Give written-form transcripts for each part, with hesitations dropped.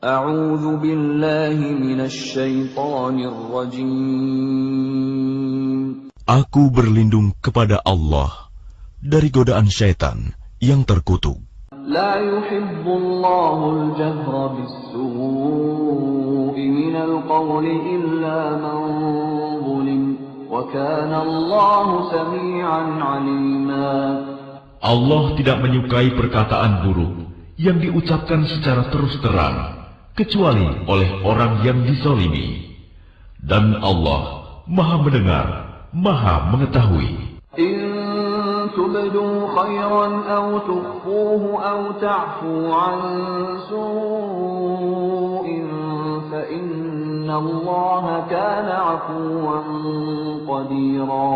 أعوذ بالله من الشيطان الرجيم. Aku berlindung kepada Allah dari godaan syaitan yang terkutuk. لا يحب الله الجهر بالسوء من القول إلا من ظلم وكان الله سميعا عليما. Allah tidak menyukai perkataan buruk yang diucapkan secara terus terang kecuali oleh orang yang dizalimi, dan Allah Maha mendengar, Maha mengetahui. إن تبدوا خيرا أو تخفوه أو تعفوا عن سوء فإن الله كان عفوا قديرا.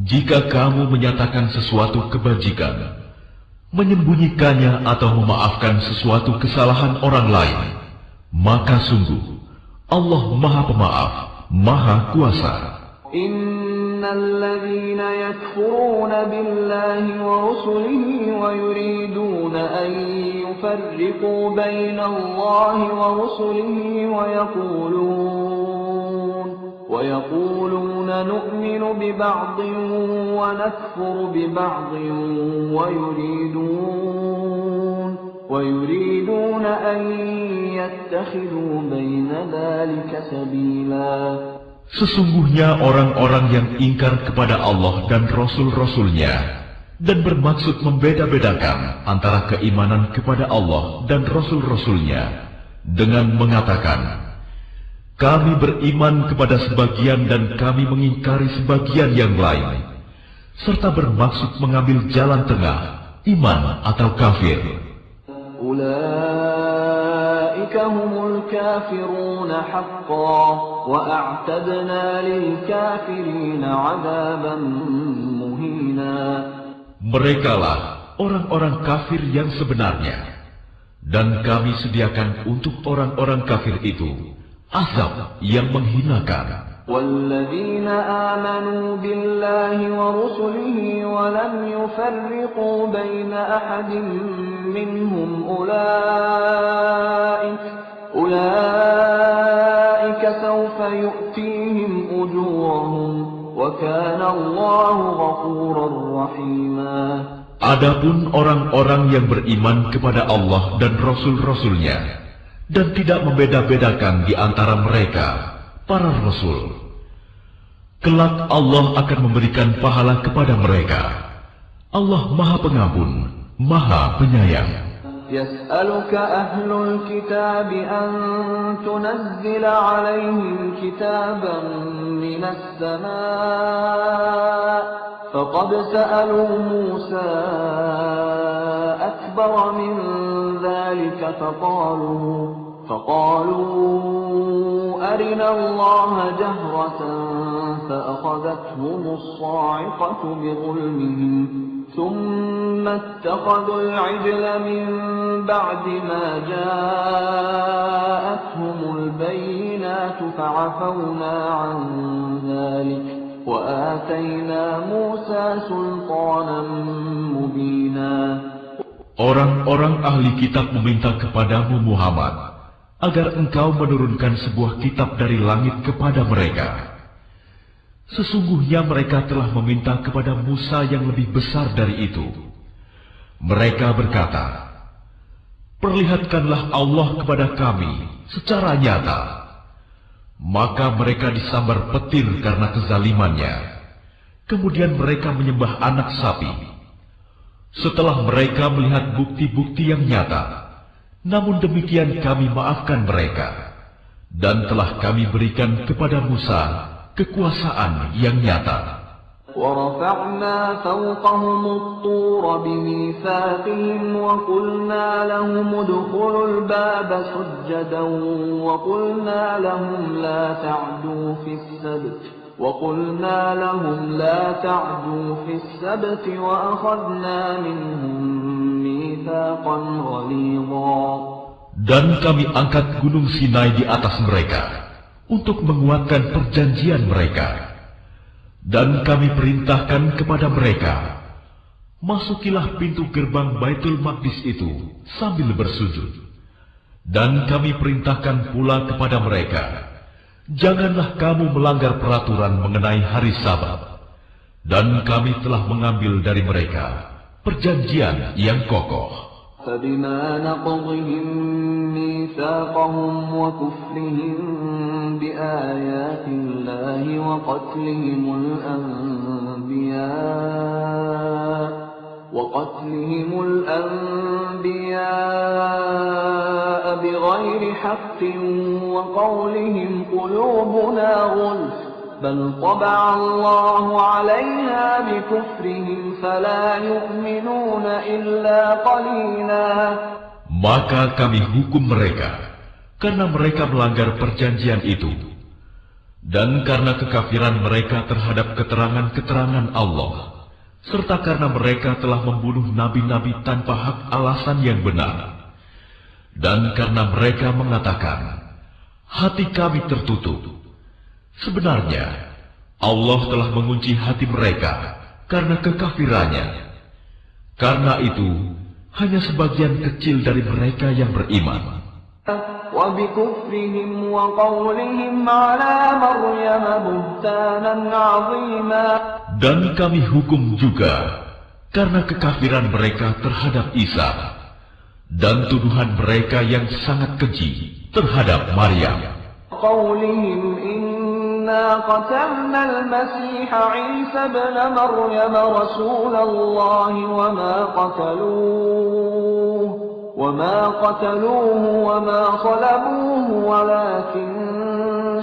Jika kamu menyatakan sesuatu kebajikan, menyembunyikannya atau memaafkan sesuatu kesalahan orang lain, maka sungguh Allah Maha Pemaaf, Maha Kuasa. الذين يكفرون بالله ورسله ويريدون أن يفرقوا بين الله ورسله ويقولون نؤمن ببعض ونكفر ببعض ويريدون أن يتخذوا بين ذلك سبيلا. Sesungguhnya orang-orang yang ingkar kepada Allah dan Rasul-Rasulnya dan bermaksud membeda-bedakan antara keimanan kepada Allah dan Rasul-Rasulnya dengan mengatakan, kami beriman kepada sebagian dan kami mengingkari sebagian yang lain, serta bermaksud mengambil jalan tengah, iman atau kafir. هم الكافرون حقا وأعتدنا للكافرين عذابا مهينا. Merekalah orang-orang kafir yang sebenarnya, dan kami sediakan untuk orang-orang kafir itu azab yang menghinakan. والذين آمنوا بالله ورسله ولم يفرقوا بين أحد منهم أولئك سوف يؤتيهم أجورهم وكان الله غفورا رحيما. Adapun orang-orang yang beriman kepada Allah dan Rasul-Rasulnya dan tidak membeda-bedakan di antara mereka, para Rasul, kelak Allah akan memberikan pahala kepada mereka. Allah Maha Pengampun, Maha Penyayang. يسألك أهل الكتاب أن تنزل عليهم كتابا من السماء فقد سألوا موسى أكبر من ذلك فقالوا أرنا الله جهرة فأخذتهم الصاعقة بظلمهم ثم اتخذوا العجل من بعد ما جاءتهم البينات فعفونا عن ذلك وآتينا موسى سلطانا مبينا. Orang-orang ahli kitab meminta kepadamu Muhammad agar engkau menurunkan sebuah kitab dari langit kepada mereka. Sesungguhnya mereka telah meminta kepada Musa yang lebih besar dari itu. Mereka berkata, perlihatkanlah Allah kepada kami secara nyata. Maka mereka disambar petir karena kezalimannya. Kemudian mereka menyembah anak sapi. Setelah mereka melihat bukti-bukti yang nyata, namun demikian kami maafkan mereka, dan telah kami berikan kepada Musa kekuasaan yang nyata. وَرَفَعْنَا فَوْقَهُمُ الطُّورَ بِمِيثَاقِهِمْ وَقُلْنَا لَهُمُ ادْخُلُوا الْبَابَ سُجَّدًا وَقُلْنَا لَهُمْ لَا تَعْدُوا فِي السَّبْتِ وَأَخَذْنَا مِنْهُمْ مِيثَاقًا غَلِيظًا. Dan kami angkat gunung Sinai di atas mereka untuk menguatkan perjanjian mereka. Dan kami perintahkan kepada mereka, masukilah pintu gerbang Baitul Maqdis itu sambil bersujud. Dan kami perintahkan pula kepada mereka, janganlah kamu melanggar peraturan mengenai hari Sabat. Dan kami telah mengambil dari mereka perjanjian yang kokoh. فبما نقضهم ميثاقهم وكفرهم بآيات الله وقتلهم الأنبياء بغير حق وقولهم قلوبنا غلف بل طبع الله عليها بكفرهم فلا يؤمنون إلا قليلا. Maka kami hukum mereka karena mereka melanggar perjanjian itu dan karena kekafiran mereka terhadap keterangan-keterangan Allah, serta karena mereka telah membunuh nabi-nabi tanpa hak alasan yang benar, dan karena mereka mengatakan, hati kami tertutup. Sebenarnya, Allah telah mengunci hati mereka karena kekafirannya. Karena itu, hanya sebagian kecil dari mereka yang beriman. وَبِكُفْرِهِمْ وَقَوْلِهِمْ عَلَى مَرْيَمَ بُهْتَانًا عَظِيمًا. Dan kami hukum juga karena kekafiran mereka terhadap Isa dan tuduhan mereka yang sangat keji terhadap Maryam. قَوْلِهِمْ إِنَّا قَتَلْنَا الْمَسِيحَ عِيسَى ابْنَ مَرْيَمَ رَسُولَ اللَّهِ وما قتلوه وما صلبوه ولكن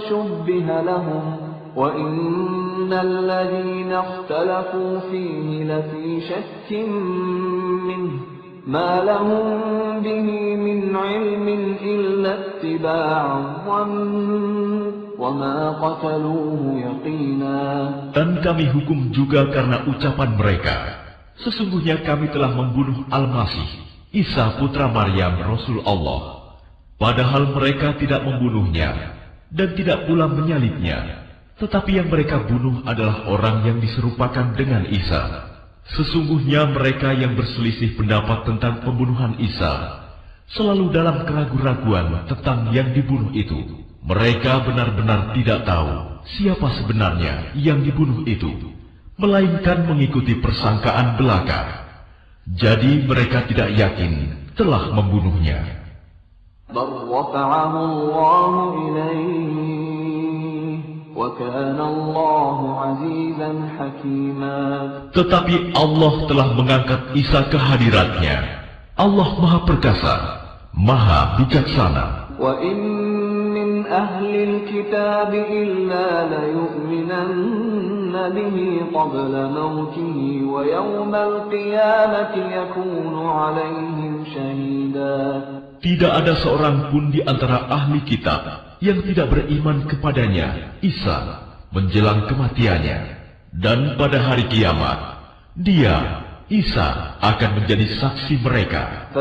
شبه لهم وإن الذين اختلفوا فيه لفي شك منه ما لهم به من علم إلا اتباع الظن وما قتلوه يقينا. Dan kami hukum juga karena ucapan mereka, sesungguhnya kami telah membunuh Al-Masih Isa putra Maryam Rasul Allah, padahal mereka tidak membunuhnya dan tidak pula menyalibnya, tetapi yang mereka bunuh adalah orang yang diserupakan dengan Isa. Sesungguhnya mereka yang berselisih pendapat tentang pembunuhan Isa selalu dalam keraguan-raguan tentang yang dibunuh itu. Mereka benar-benar tidak tahu siapa sebenarnya yang dibunuh itu, melainkan mengikuti persangkaan belaka. Jadi mereka tidak yakin telah membunuhnya. Tetapi Allah telah mengangkat Isa ke hadiratnya. Allah Maha Perkasa, Maha Bijaksana. أهل الكتاب إلا ليؤمنن به قبل موته ويوم القيامة يكون عليهم شهيدا. Tidak ada seorang pun di antara ahli kitab yang tidak beriman kepadanya, Isa, menjelang kematiannya. Dan pada hari kiamat, dia, Isa, akan menjadi saksi mereka.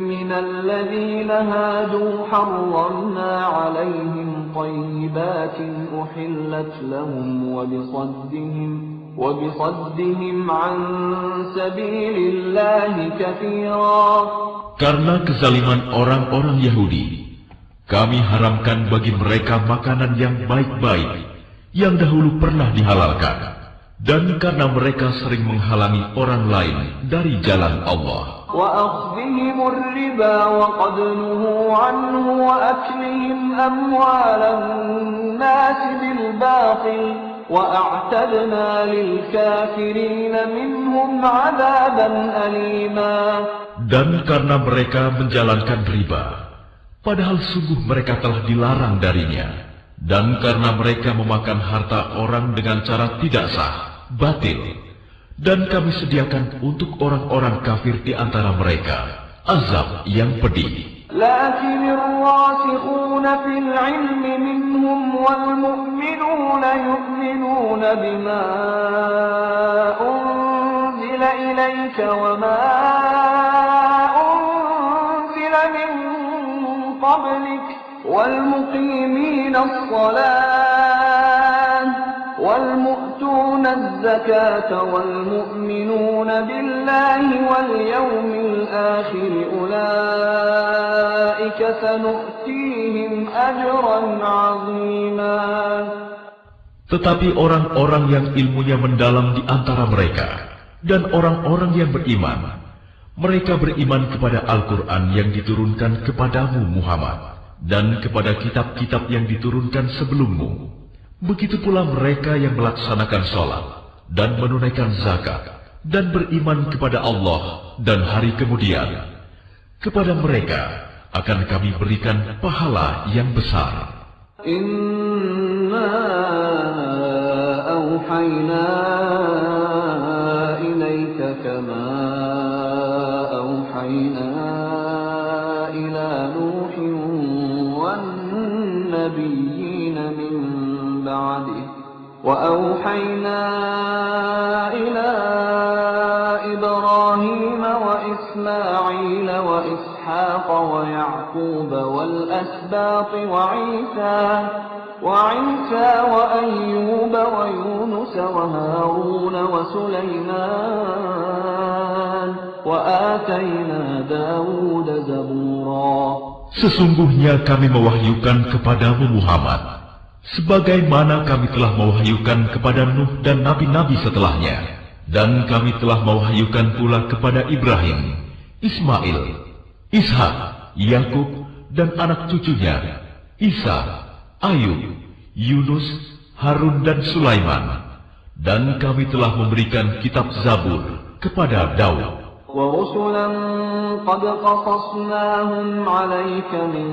من الذين هادوا حرمنا عليهم طيبات أحلت لهم وبصدهم عن سبيل الله كثيرا. Karena kezaliman orang-orang Yahudi, kami haramkan bagi mereka makanan yang baik-baik yang dahulu pernah dihalalkan, dan karena mereka sering menghalangi orang lain dari jalan Allah. وأخذهم الربا وقد نهوا عنه وأكلهم أموال الناس بالباطل وأعتدنا للكافرين منهم عذابا أليما. Dan karena mereka menjalankan riba, padahal sungguh mereka telah dilarang darinya, dan karena mereka memakan harta orang dengan cara tidak sah, batil, dan kami sediakan untuk orang-orang kafir di antara mereka azab yang pedih. لكن الراسخون في العلم منهم والمؤمنون يؤمنون بما أنزل إليك وما أنزل من قبلك والمقيمين الصلاة والمؤتون الزكاة والمؤمنون بالله واليوم الآخر أولئك سنؤتيهم أجرا عظيما. Tetapi orang-orang yang ilmunya mendalam di antara mereka dan orang-orang yang beriman, mereka beriman kepada Al-Quran yang diturunkan kepadamu Muhammad dan kepada kitab-kitab yang diturunkan sebelummu. Begitu pula mereka yang melaksanakan sholat dan menunaikan zakat dan beriman kepada Allah dan hari kemudian. Kepada mereka akan kami berikan pahala yang besar. Inna awhayna ilaika kama awhayna ila Nuhin wan nabiyyina min ba'dih wa awhayna ila Ibrahim wa Ismail wa Ishaq wa Ya'qub wal asbaq وعيسى وأيوب ويونس وهارون وسليمان وآتينا داود زبورا. Sesungguhnya kami mewahyukan kepadamu Muhammad, sebagaimana kami telah mewahyukan kepada Nuh dan nabi-nabi setelahnya, dan kami telah mewahyukan pula kepada Ibrahim, Ismail, Ishak, Yakub dan anak cucunya, Isa, Ayub, Yunus, Harun dan Sulaiman, dan kami telah memberikan kitab Zabur kepada Daud. وَرُسُلًا قَدْ قَصَصْنَاهُمْ عَلَيْكَ مِنْ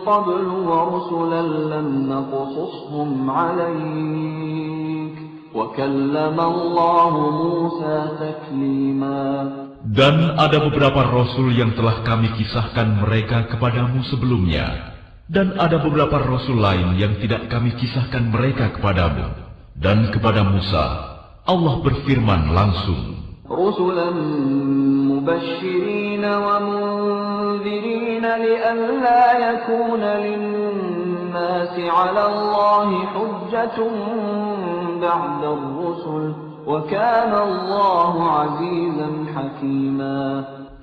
قَبْلُ وَرُسُلًا لَمْ نَقْصُصْهُمْ عَلَيْكَ وَكَلَّمَ اللَّهُ مُوسَى تَكْلِيمًا. Dan ada beberapa rasul yang telah kami kisahkan mereka kepadamu sebelumnya, dan ada beberapa rasul lain yang tidak kami kisahkan mereka kepadamu. Dan kepada Musa, Allah berfirman langsung, رُسُلًا مُبَشِّرِينَ وَمُنذِرِينَ لِئَلَّا يَكُونَ لِلنَّاسِ عَلَى اللَّهِ حُجَّةٌ بَعْدَ الرُّسُلِ وَكَانَ اللَّهُ عَزِيزًا حَكِيمًا.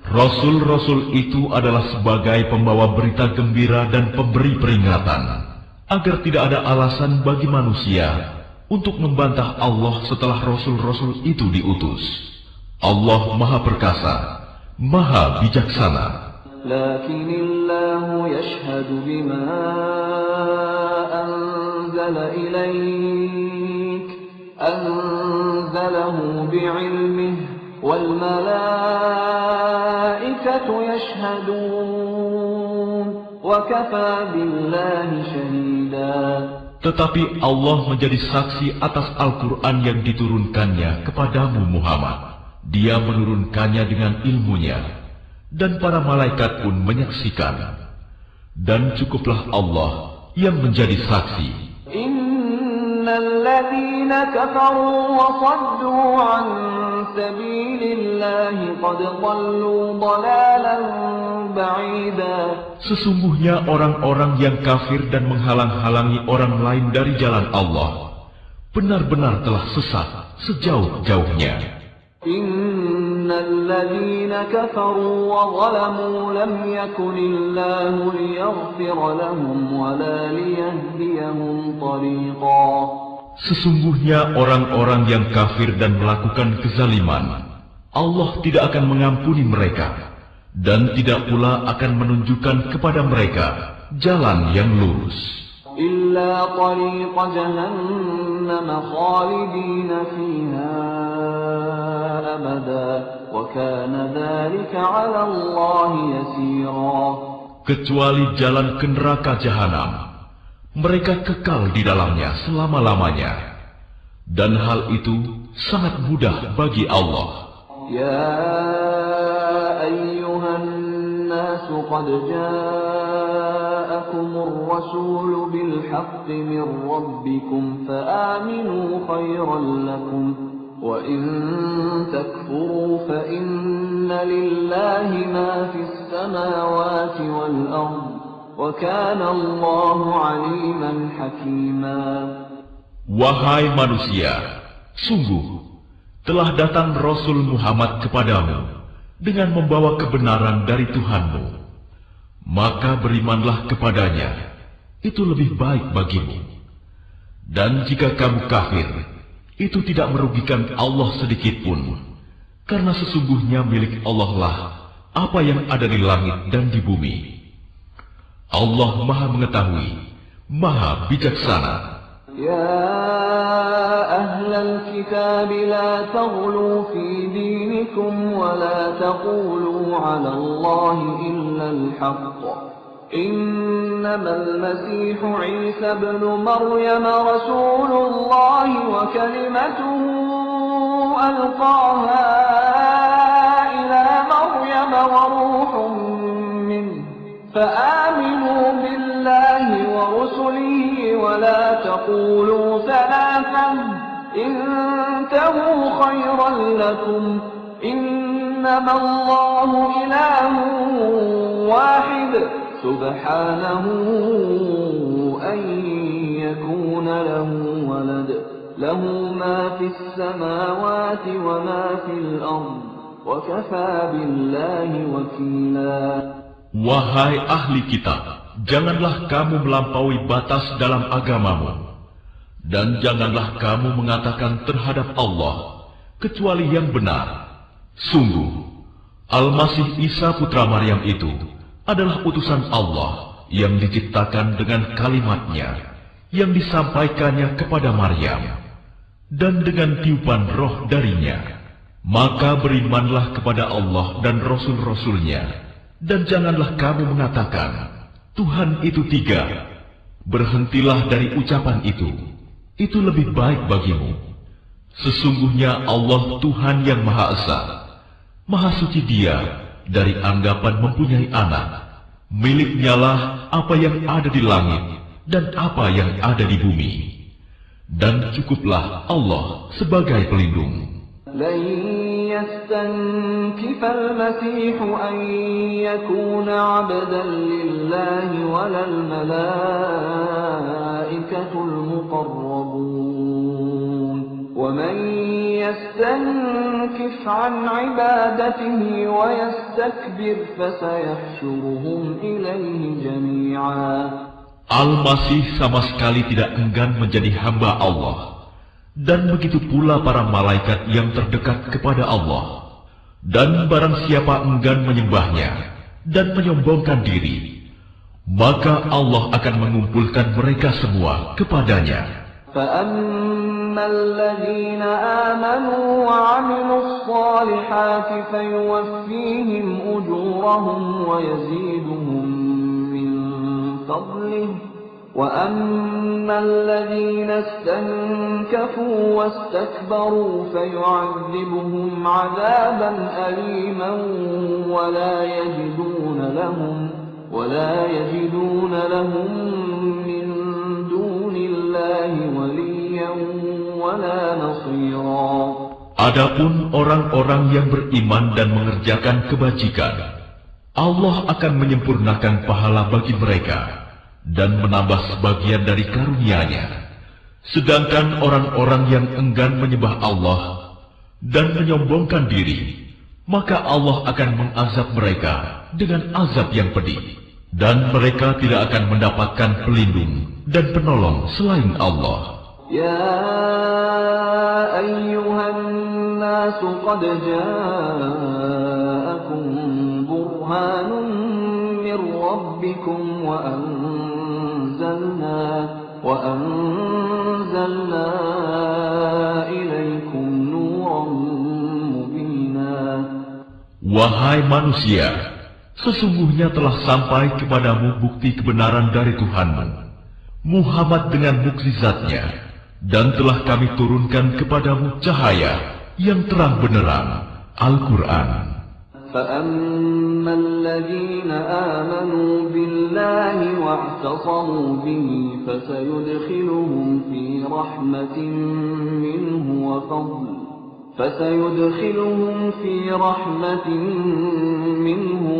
Rasul-rasul itu adalah sebagai pembawa berita gembira dan pemberi peringatan, agar tidak ada alasan bagi manusia untuk membantah Allah setelah rasul-rasul itu diutus. Allah Maha Perkasa, Maha Bijaksana. Lakinillahu yashhadu bima anzala ilaik, anzalahu bi'ilmihi وَالْمَلَائِكَةُ يَشْهَدُونَ وَكَفَى بِاللَّهِ شَهِيدًا. Tetapi Allah menjadi saksi atas Al-Quran yang diturunkannya kepadamu Muhammad. Dia menurunkannya dengan ilmunya, dan para malaikat pun menyaksikan. Dan cukuplah Allah yang menjadi saksi. الذين كفروا وصدوا عن سبيل الله قد ضلوا ضلالا بعيدا. Sesungguhnya orang-orang yang kafir dan menghalang-halangi orang lain dari jalan Allah benar-benar telah sesat sejauh-jauhnya. الذين كفروا وظلموا لم يكن الله ليغفر لهم ولا ليهديهم طريقا. Sesungguhnya orang-orang yang kafir dan melakukan kezaliman, Allah tidak akan mengampuni mereka dan tidak pula akan menunjukkan kepada mereka jalan yang lurus. Illa tariqa jahannam khalidina fiha abada wa kana dhalika 'ala Allah yasira. Kecuali jalan ke neraka jahanam, mereka kekal di dalamnya selama-lamanya, dan hal itu sangat mudah bagi Allah. Ya ayyuhan nas qad ja'akumur rasul bil haqqi min rabbikum fa'aminu khayran lakum wa in takfuru fa inna lillahi ma fis samawati wal ardh wa kana Allahu 'aliman hakima. Wahai manusia, sungguh telah datang Rasul Muhammad kepadamu dengan membawa kebenaran dari Tuhanmu. maka berimanlah kepadanya. Itu lebih baik bagimu. Dan jika kamu kafir, itu tidak merugikan Allah sedikit pun, karena sesungguhnya milik Allah lah apa yang ada di langit dan di bumi. Allah Maha Mengetahui, Maha Bijaksana. يا أهل الكتاب لا تغلوا في دينكم ولا تقولوا على الله إلا الحق إنما المسيح عيسى ابن مريم رسول الله وكلمته ألقاها إلى مريم وروح منه فآمنوا بالله ورسله ولا تقولوا ثلاثا انتهوا خيرا لكم إنما الله إله واحد سبحانه أن يكون له ولد له ما في السماوات وما في الأرض وكفى بالله وكيلا. Wahai ahli kitab, janganlah kamu melampaui batas dalam agamamu, dan janganlah kamu mengatakan terhadap Allah kecuali yang benar. Sungguh, Al-Masih Isa putra Maryam itu adalah utusan Allah yang diciptakan dengan kalimatnya yang disampaikannya kepada Maryam, dan dengan tiupan roh darinya. Maka berimanlah kepada Allah dan Rasul-Rasulnya. Dan janganlah kamu mengatakan, Tuhan itu tiga. Berhentilah dari ucapan itu. Itu lebih baik bagimu. Sesungguhnya Allah Tuhan yang Maha Esa. Maha suci Dia dari anggapan mempunyai anak. Miliknya lah apa yang ada di langit dan apa yang ada di bumi. Dan cukuplah Allah sebagai pelindung. لن يستنكف المسيح أن يكون عبدا لله ولا الملائكة المقربون ومن يستنكف عن عبادته ويستكبر فسيحشرهم إليه جميعا. Al-Masih sama sekali tidak enggan menjadi hamba Allah. Dan begitu pula para malaikat yang terdekat kepada Allah. Dan barang siapa enggan menyembahnya dan menyombongkan diri, maka Allah akan mengumpulkan mereka semua kepadanya. فَأَمَّا الَّذِينَ آمَنُوا وَعَمِلُوا الصَّالِحَاتِ فَيُوَفِّيهِمْ أُجُورَهُمْ وَيَزِيدُهُمْ مِنْ فَضْلِهِ وَأَمَّا الَّذِينَ اسْتَنكَفُوا وَاسْتَكْبَرُوا فَيُعَذِّبُهُمْ عَذَابًا أَلِيمًا وَلَا يَجِدُونَ لَهُم مِّن دُونِ اللَّهِ وَلِيًّا وَلَا نَصِيرًا. Adapun orang-orang yang beriman dan mengerjakan kebajikan, Allah akan menyempurnakan pahala bagi mereka dan menambah sebagian dari karunia-Nya. Sedangkan orang-orang yang enggan menyembah Allah dan menyombongkan diri, maka Allah akan mengazab mereka dengan azab yang pedih, dan mereka tidak akan mendapatkan pelindung dan penolong selain Allah. Ya ayyuhan nas qad ja'akum burhanun min rabbikum وأنزلنا إليكم نورا مبينا. Wahai manusia, sesungguhnya telah sampai kepadamu bukti kebenaran dari Tuhanmu, Muhammad dengan mukjizatnya, dan telah kami turunkan kepadamu cahaya yang terang benderang, Al-Quran. فَأَمَّا الَّذِينَ آمَنُوا بِاللَّهِ وَاعْتَصَمُوا بِهِ فَسَيُدْخِلُهُمْ فِي رَحْمَةٍ مِّنْهُ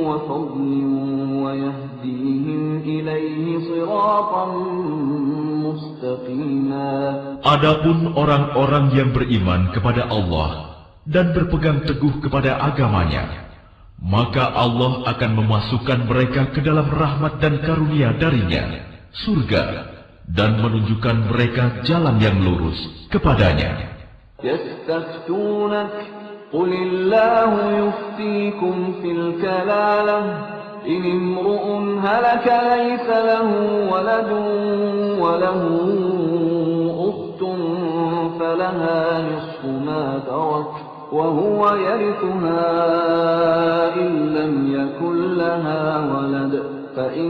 وَفَضْلٍ وَيَهْدِيهِمْ إِلَيْهِ صِرَاطًا مُسْتَقِيمًا. Adapun orang-orang yang beriman kepada Allah dan berpegang teguh kepada agamanya, maka Allah akan memasukkan mereka ke dalam rahmat dan karunia darinya, surga, dan menunjukkan mereka jalan yang lurus kepadanya. يستفتونك قل الله يفتيكم في الكلالة إن امرؤ هلك ليس له ولد وله أخت فلها نصف ما ترك وهو يرثها إن لم يكن لها ولد فإن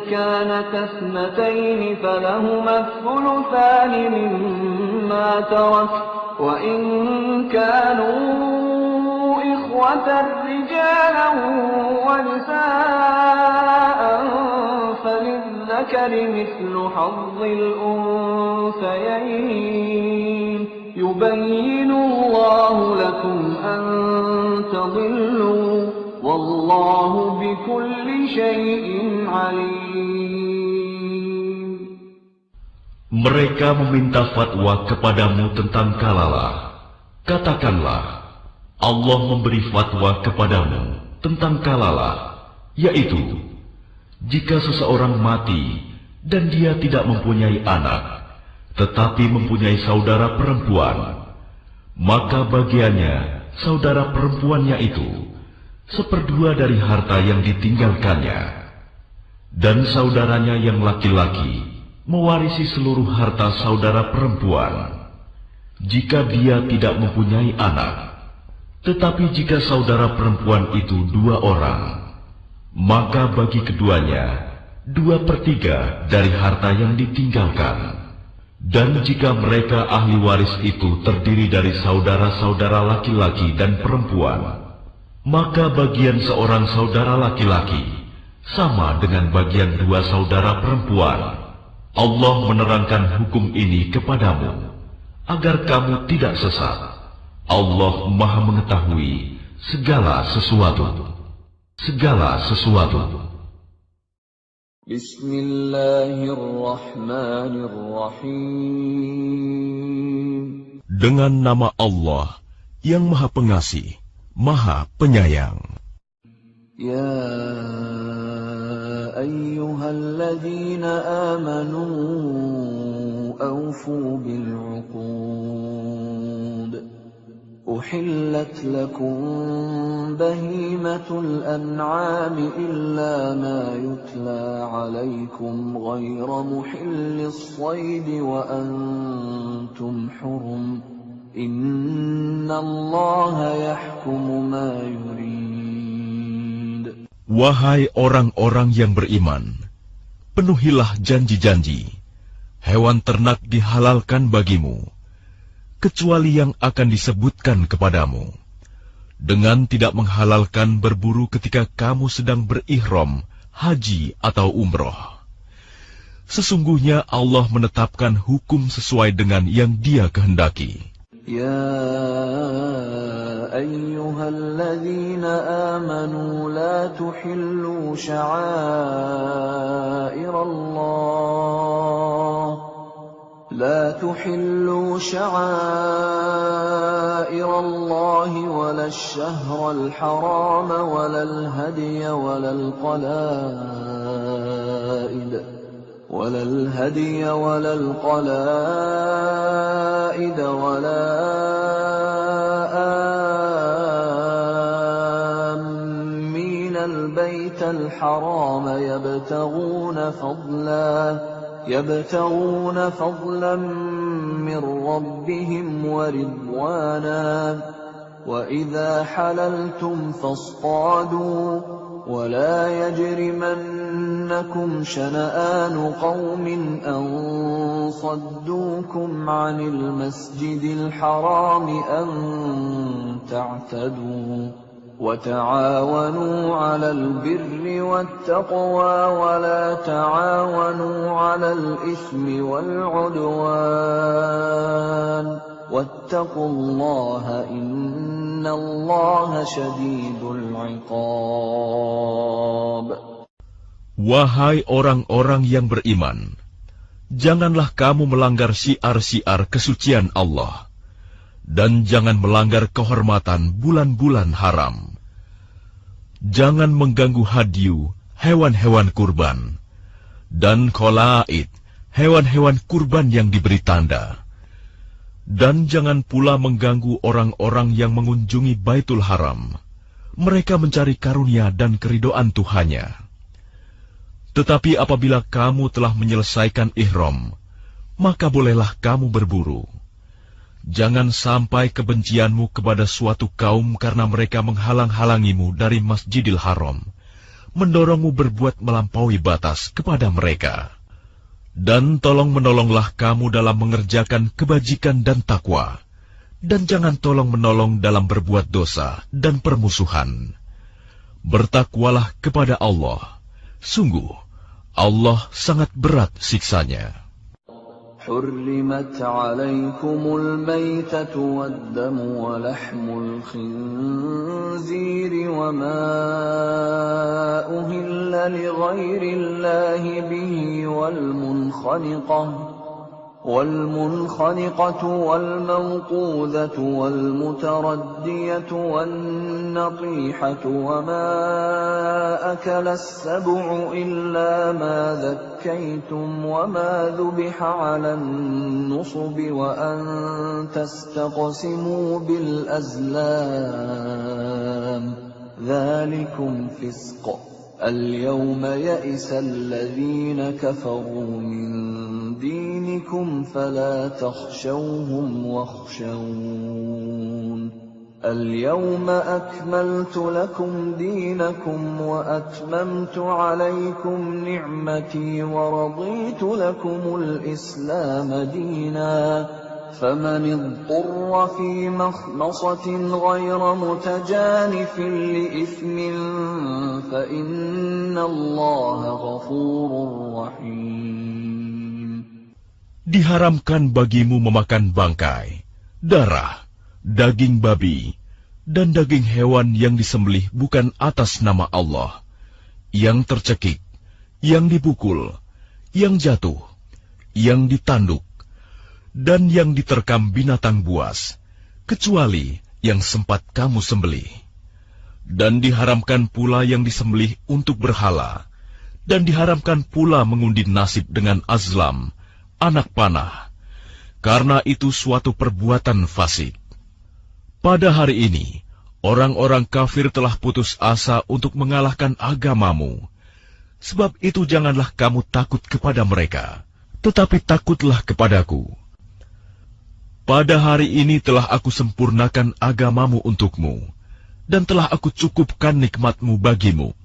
كانت اثنتين فلهما الثلثان مما ترك وإن كانوا إخوة رجالا ونساء فللذكر مثل حظ الأنثيين يبين الله لكم أن تضلوا والله بكل شيء عليم. Mereka meminta fatwa kepadamu tentang kalalah. Katakanlah, Allah memberi fatwa kepadamu tentang kalalah, yaitu jika seseorang mati dan dia tidak mempunyai anak, tetapi mempunyai saudara perempuan, maka bagiannya saudara perempuannya itu 1/2 dari harta yang ditinggalkannya, dan saudaranya yang laki-laki mewarisi seluruh harta saudara perempuan jika dia tidak mempunyai anak. Tetapi jika saudara perempuan itu 2 orang, maka bagi keduanya 2/3 dari harta yang ditinggalkan. Dan jika mereka ahli waris itu terdiri dari saudara-saudara laki-laki dan perempuan, maka bagian seorang saudara laki-laki sama dengan bagian 2 saudara perempuan. Allah menerangkan hukum ini kepadamu agar kamu tidak sesat. Allah Maha mengetahui segala sesuatu. Bismillahirrahmanirrahim. Dengan nama Allah yang Maha Pengasih, Maha Penyayang. Ya ayyuhalladzina amanu awfu bil'uqud. Uhillat lakum bahimatul an'ami illa ma yutla alaykum ghayra muhillis saydi wa antum hurum. Inna Allaha yahkumu ma yurid. Wahai orang-orang yang beriman, penuhilah janji-janji. Hewan ternak dihalalkan bagimu, kecuali yang akan disebutkan kepadamu, dengan tidak menghalalkan berburu ketika kamu sedang berihram, haji atau umroh. Sesungguhnya Allah menetapkan hukum sesuai dengan yang Dia kehendaki. Ya ayyuhalladzina amanu la tuhillu sya'airallah لا تحلوا شعائر الله ولا الشهر الحرام ولا الهدي ولا القلائد ولا آمين البيت الحرام يبتغون فضلا من ربهم ورضوانا وإذا حللتم فاصطادوا ولا يجرمنكم شنآن قوم أن صدوكم عن المسجد الحرام أن تعتدوا وتعاونوا على البر والتقوى ولا تعاونوا على الإثم والعدوان واتقوا الله إن الله شديد العقاب. Wahai orang-orang yang beriman, janganlah kamu melanggar syiar-syiar kesucian Allah, dan jangan melanggar kehormatan bulan-bulan haram. Jangan mengganggu hadyu, hewan-hewan kurban, dan kholaid, hewan-hewan kurban yang diberi tanda. Dan jangan pula mengganggu orang-orang yang mengunjungi Baitul Haram. Mereka mencari karunia dan keridhaan Tuhannya. Tetapi apabila kamu telah menyelesaikan ihram, maka bolehlah kamu berburu. Jangan sampai kebencianmu kepada suatu kaum karena mereka menghalang-halangimu dari Masjidil Haram, mendorongmu berbuat melampaui batas kepada mereka. Dan tolong-menolonglah kamu dalam mengerjakan kebajikan dan takwa, dan jangan tolong-menolong dalam berbuat dosa dan permusuhan. Bertakwalah kepada Allah. Sungguh, Allah sangat berat siksanya. حرمت عليكم الميتة والدم ولحم الخنزير وما أهل لغير الله به والمنخنقة والموقوذة والمتردية والنطيحة وما أكل السبع إلا ما ذكيتم وما ذبح على النصب وأن تستقسموا بالأزلام ذلكم فسق اليوم يئس الذين كفروا من دينكم فلا تخشوهم واخشون اليوم أكملت لكم دينكم وأتممت عليكم نعمتي ورضيت لكم الإسلام دينا فمن اضطر في مخمصة غير متجانف لإثم فإن الله غفور رحيم. Diharamkan bagimu memakan bangkai, darah, daging babi, dan daging hewan yang disembelih bukan atas nama Allah, yang tercekik, yang dipukul, yang jatuh, yang ditanduk, dan yang diterkam binatang buas, kecuali yang sempat kamu sembelih. Dan diharamkan pula yang disembelih untuk berhala, dan diharamkan pula mengundi nasib dengan azlam, anak panah, karena itu suatu perbuatan fasik. Pada hari ini, orang-orang kafir telah putus asa untuk mengalahkan agamamu. Sebab itu janganlah kamu takut kepada mereka, tetapi takutlah kepadaku. Pada hari ini telah aku sempurnakan agamamu untukmu, dan telah aku cukupkan nikmatmu bagimu,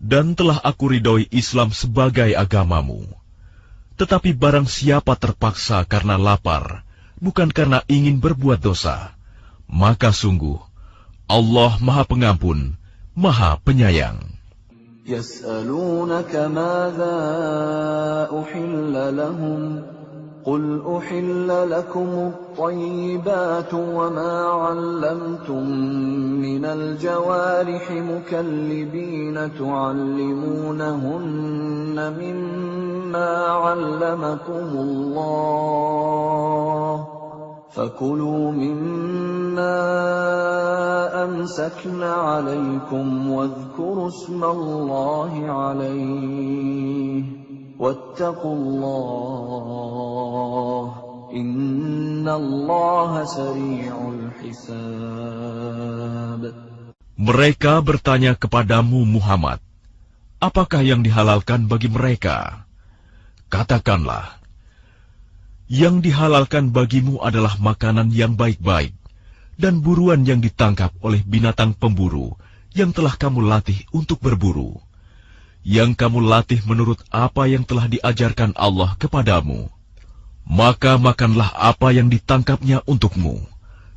dan telah aku ridhoi Islam sebagai agamamu. Tetapi barang siapa terpaksa karena lapar, bukan karena ingin berbuat dosa, maka sungguh Allah Maha Pengampun, Maha Penyayang. Yas'alunaka madza uhilla lahum قل أحل لكم الطيبات وما علمتم من الجوارح مكلبين تعلمونهن مما علمكم الله فكلوا مما أمسكن عليكم واذكروا اسم الله عليه واتقوا الله إن الله سريع الحساب. Mereka bertanya kepadamu Muhammad, apakah yang dihalalkan bagi mereka? Katakanlah, yang dihalalkan bagimu adalah makanan yang baik-baik dan buruan yang ditangkap oleh binatang pemburu yang telah kamu latih untuk berburu, yang kamu latih menurut apa yang telah diajarkan Allah kepadamu. Maka makanlah apa yang ditangkapnya untukmu,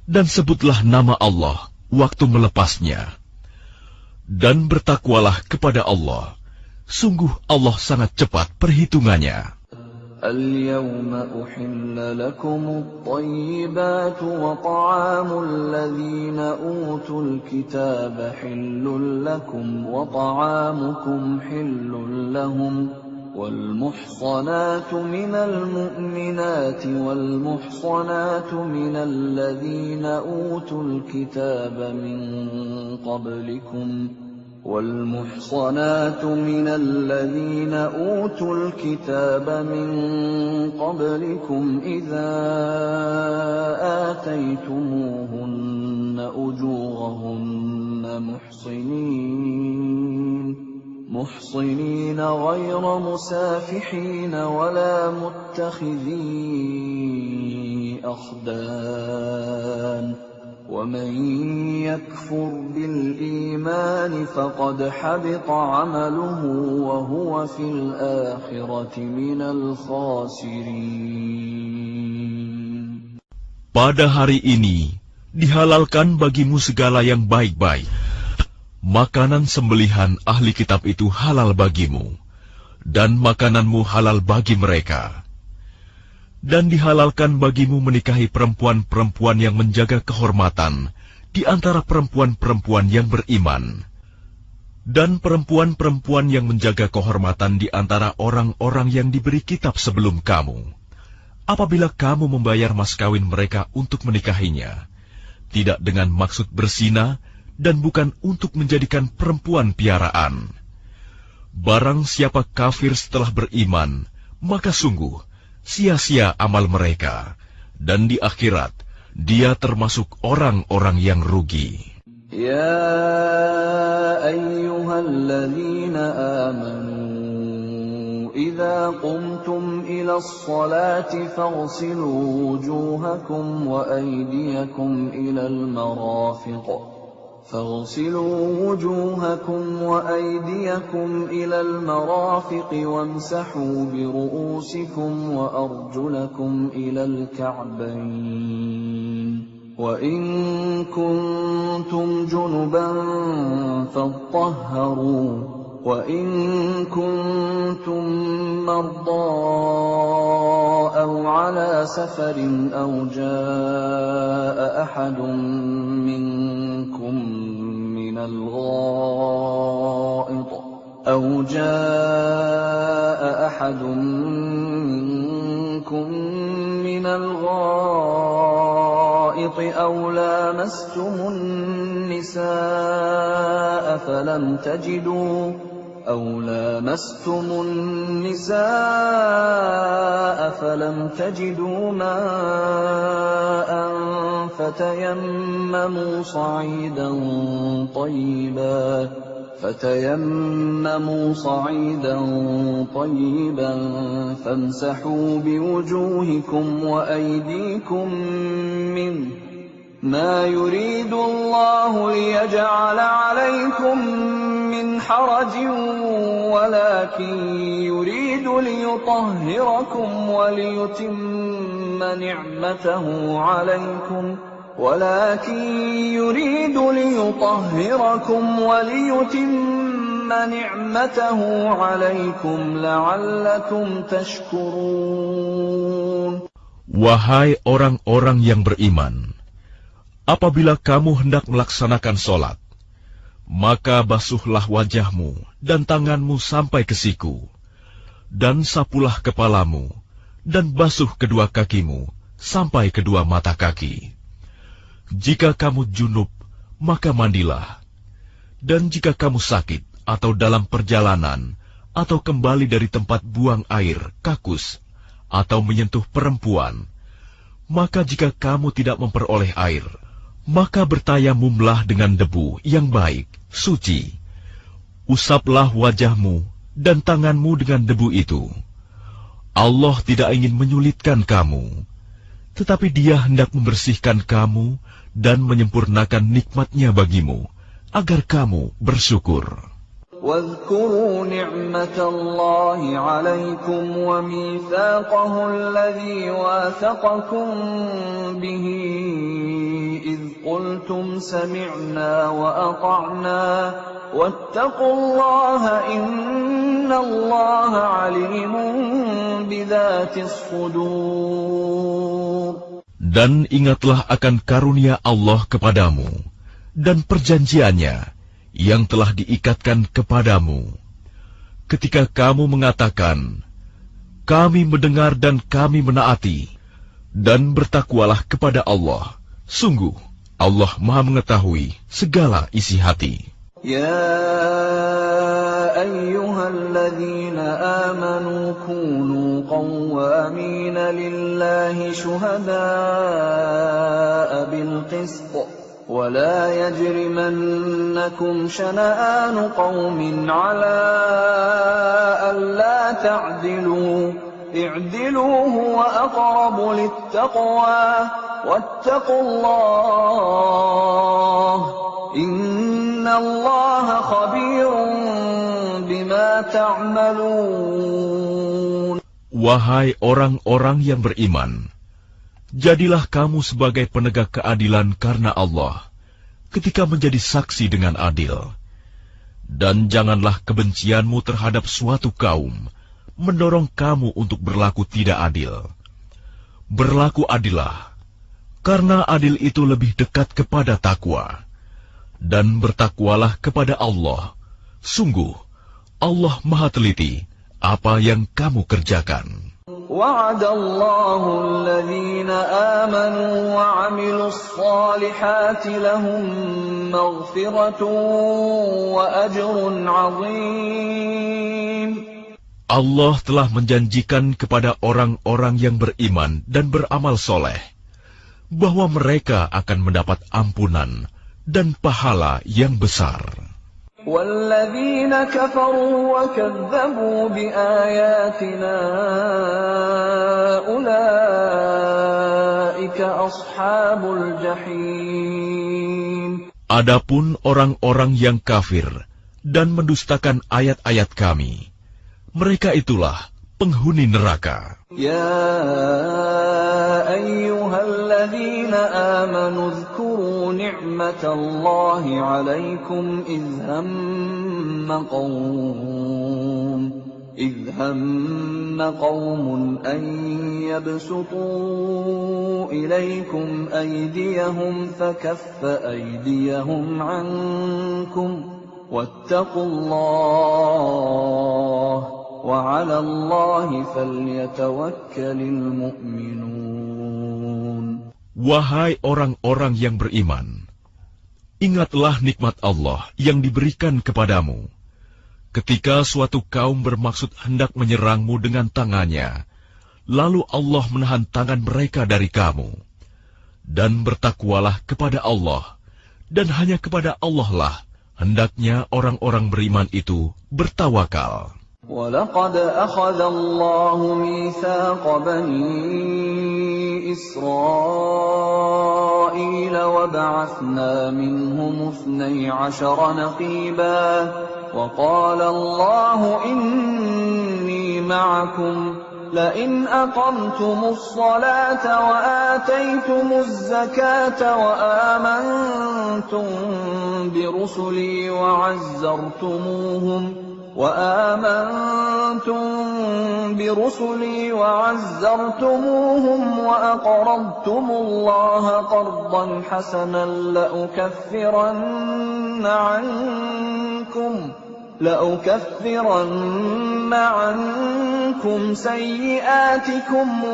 dan sebutlah nama Allah waktu melepasnya. Dan bertakwalah kepada Allah, sungguh Allah sangat cepat perhitungannya. اليوم أحل لكم الطيبات وطعام الذين أوتوا الكتاب حل لكم وطعامكم حل لهم والمحصنات من المؤمنات والمحصنات من الذين أوتوا الكتاب من قبلكم والمحصنات من الذين أوتوا الكتاب من قبلكم إذا آتيتموهن أجورهن محصنين غير مسافحين ولا متخذي أخدان ومن يكفر بالإيمان فقد حبط عمله وهو في الآخرة من الخاسرين. Pada hari ini dihalalkan bagimu segala yang baik-baik. Makanan sembelihan ahli kitab itu halal bagimu, dan makananmu halal bagi mereka. Dan dihalalkan bagimu menikahi perempuan-perempuan yang menjaga kehormatan di antara perempuan-perempuan yang beriman, dan perempuan-perempuan yang menjaga kehormatan di antara orang-orang yang diberi kitab sebelum kamu. Apabila kamu membayar mas kawin mereka untuk menikahinya, tidak dengan maksud berzina dan bukan untuk menjadikan perempuan piaraan. Barang siapa kafir setelah beriman, maka sungguh sia-sia amal mereka, dan di akhirat dia termasuk orang-orang yang rugi. Ya ayyuhalladzina amanu idza qumtum ila as-salati faghsilu wujuhakum wa aydiyakum ila al-marafiq وامسحوا برؤوسكم وأرجلكم إلى الكعبين وإن كنتم جنبا فاطهروا وإن كنتم مرضى أو على سفر أو جاء أحد منكم من الغائط أو لامستم النساء فلم تجدوا ماء فتيمموا صعيدا طيبا فامسحوا بوجوهكم وأيديكم منه ما يريد الله ليجعل عليكم من حرج ولكن يريد ليطهركم وليتم نعمته عليكم لعلكم تشكرون. Wahai orang-orang yang beriman, apabila kamu hendak melaksanakan sholat, maka basuhlah wajahmu dan tanganmu sampai ke siku, dan sapulah kepalamu, dan basuh kedua kakimu sampai kedua mata kaki. Jika kamu junub, maka mandilah. Dan jika kamu sakit atau dalam perjalanan, atau kembali dari tempat buang air, kakus, atau menyentuh perempuan, maka jika kamu tidak memperoleh air, maka bertayamumlah dengan debu yang baik, suci. Usaplah wajahmu dan tanganmu dengan debu itu. Allah tidak ingin menyulitkan kamu, tetapi Dia hendak membersihkan kamu dan menyempurnakan nikmat-Nya bagimu, agar kamu bersyukur. واذكروا نعمة الله عليكم وميثاقه الذي واثقكم به إذ قلتم سمعنا وأطعنا واتقوا الله إن الله عليم بذات الصدور. Dan ingatlah akan karunia Allah kepadamu dan perjanjiannya yang telah diikatkan kepadamu, ketika kamu mengatakan, kami mendengar dan kami menaati, dan bertakwalah kepada Allah. Sungguh, Allah Maha mengetahui segala isi hati. يا أيها الذين آمنوا كونوا قوامين لله شهداء بالقسط ولا يجرمنكم شنآن قوم على ألا تعدلوا اعدلوا هو أقرب للتقوى واتقوا الله إن الله خبير بما تعملون. Wahai orang-orang yang beriman, jadilah kamu sebagai penegak keadilan karena Allah ketika menjadi saksi dengan adil. Dan janganlah kebencianmu terhadap suatu kaum mendorong kamu untuk berlaku tidak adil. Berlaku adillah, karena adil itu lebih dekat kepada takwa. Dan bertakwalah kepada Allah. Sungguh, Allah Maha Teliti apa yang kamu kerjakan. وعد الله الذين آمنوا وعملوا الصالحات لهم مغفرة وأجر عظيم. Allah telah menjanjikan kepada orang-orang yang beriman dan beramal soleh bahwa mereka akan mendapat ampunan dan pahala yang besar. وَالَّذِينَ كَفَرُوا وَكَذَّبُوا بِآيَاتِنَا أُولَئِكَ أَصْحَابُ الْجَحِيمِ. Adapun orang-orang yang kafir dan mendustakan ayat-ayat kami, mereka itulah penghuni neraka. يا أيها الذين آمنوا اذكروا نعمة الله عليكم إذ هم قوم أن يبسطوا إليكم أيديهم فكف أيديهم عنكم واتقوا الله وعلى الله فليتوكل المؤمنون. Wahai orang-orang yang beriman, ingatlah nikmat Allah yang diberikan kepadamu. Ketika suatu kaum bermaksud hendak menyerangmu dengan tangannya, lalu Allah menahan tangan mereka dari kamu. Dan bertakwalah kepada Allah, dan hanya kepada Allah lah hendaknya orang-orang beriman itu bertawakal. وَلَقَدْ أَخَذَ اللَّهُ مِيثَاقَ بَنِي إِسْرَائِيلَ وَبَعَثْنَا مِنْهُمُ 12 نَقِيبًا وَقَالَ اللَّهُ إِنِّي مَعَكُمْ لَئِنْ أَقَمْتُمُ الصَّلَاةَ وَآتَيْتُمُ الزَّكَاةَ وَآمَنْتُمْ برسلي وعزرتموهم وأقرضتم الله قرضا حسنا لأكفرن عنكم سيئاتكم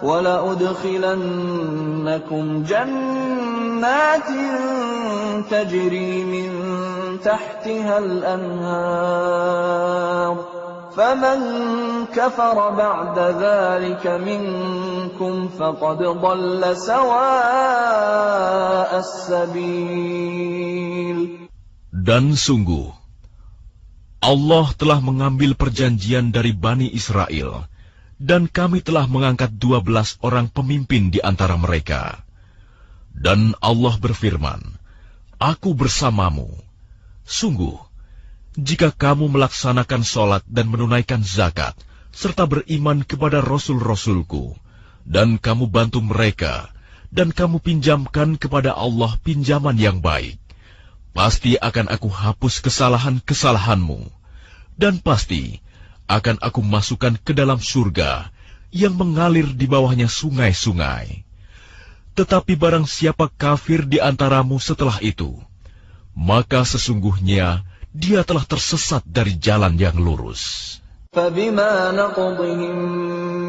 ولأدخلنكم جنات تجري من تحتها الأنهار فمن كفر بعد ذلك منكم فقد ضل سواء السبيل. Dan sungguh, Allah telah mengambil perjanjian dari Bani Israel, dan kami telah mengangkat 12 orang pemimpin di antara mereka. Dan Allah berfirman, Aku bersamamu. Sungguh, jika kamu melaksanakan sholat dan menunaikan zakat, serta beriman kepada Rasul-Rasulku, dan kamu bantu mereka, dan kamu pinjamkan kepada Allah pinjaman yang baik, pasti akan aku hapus kesalahan-kesalahanmu, dan pasti akan aku masukkan ke dalam surga yang mengalir di bawahnya sungai-sungai. Tetapi barang siapa kafir di antaramu setelah itu, maka sesungguhnya dia telah tersesat dari jalan yang lurus. فبما نقضهم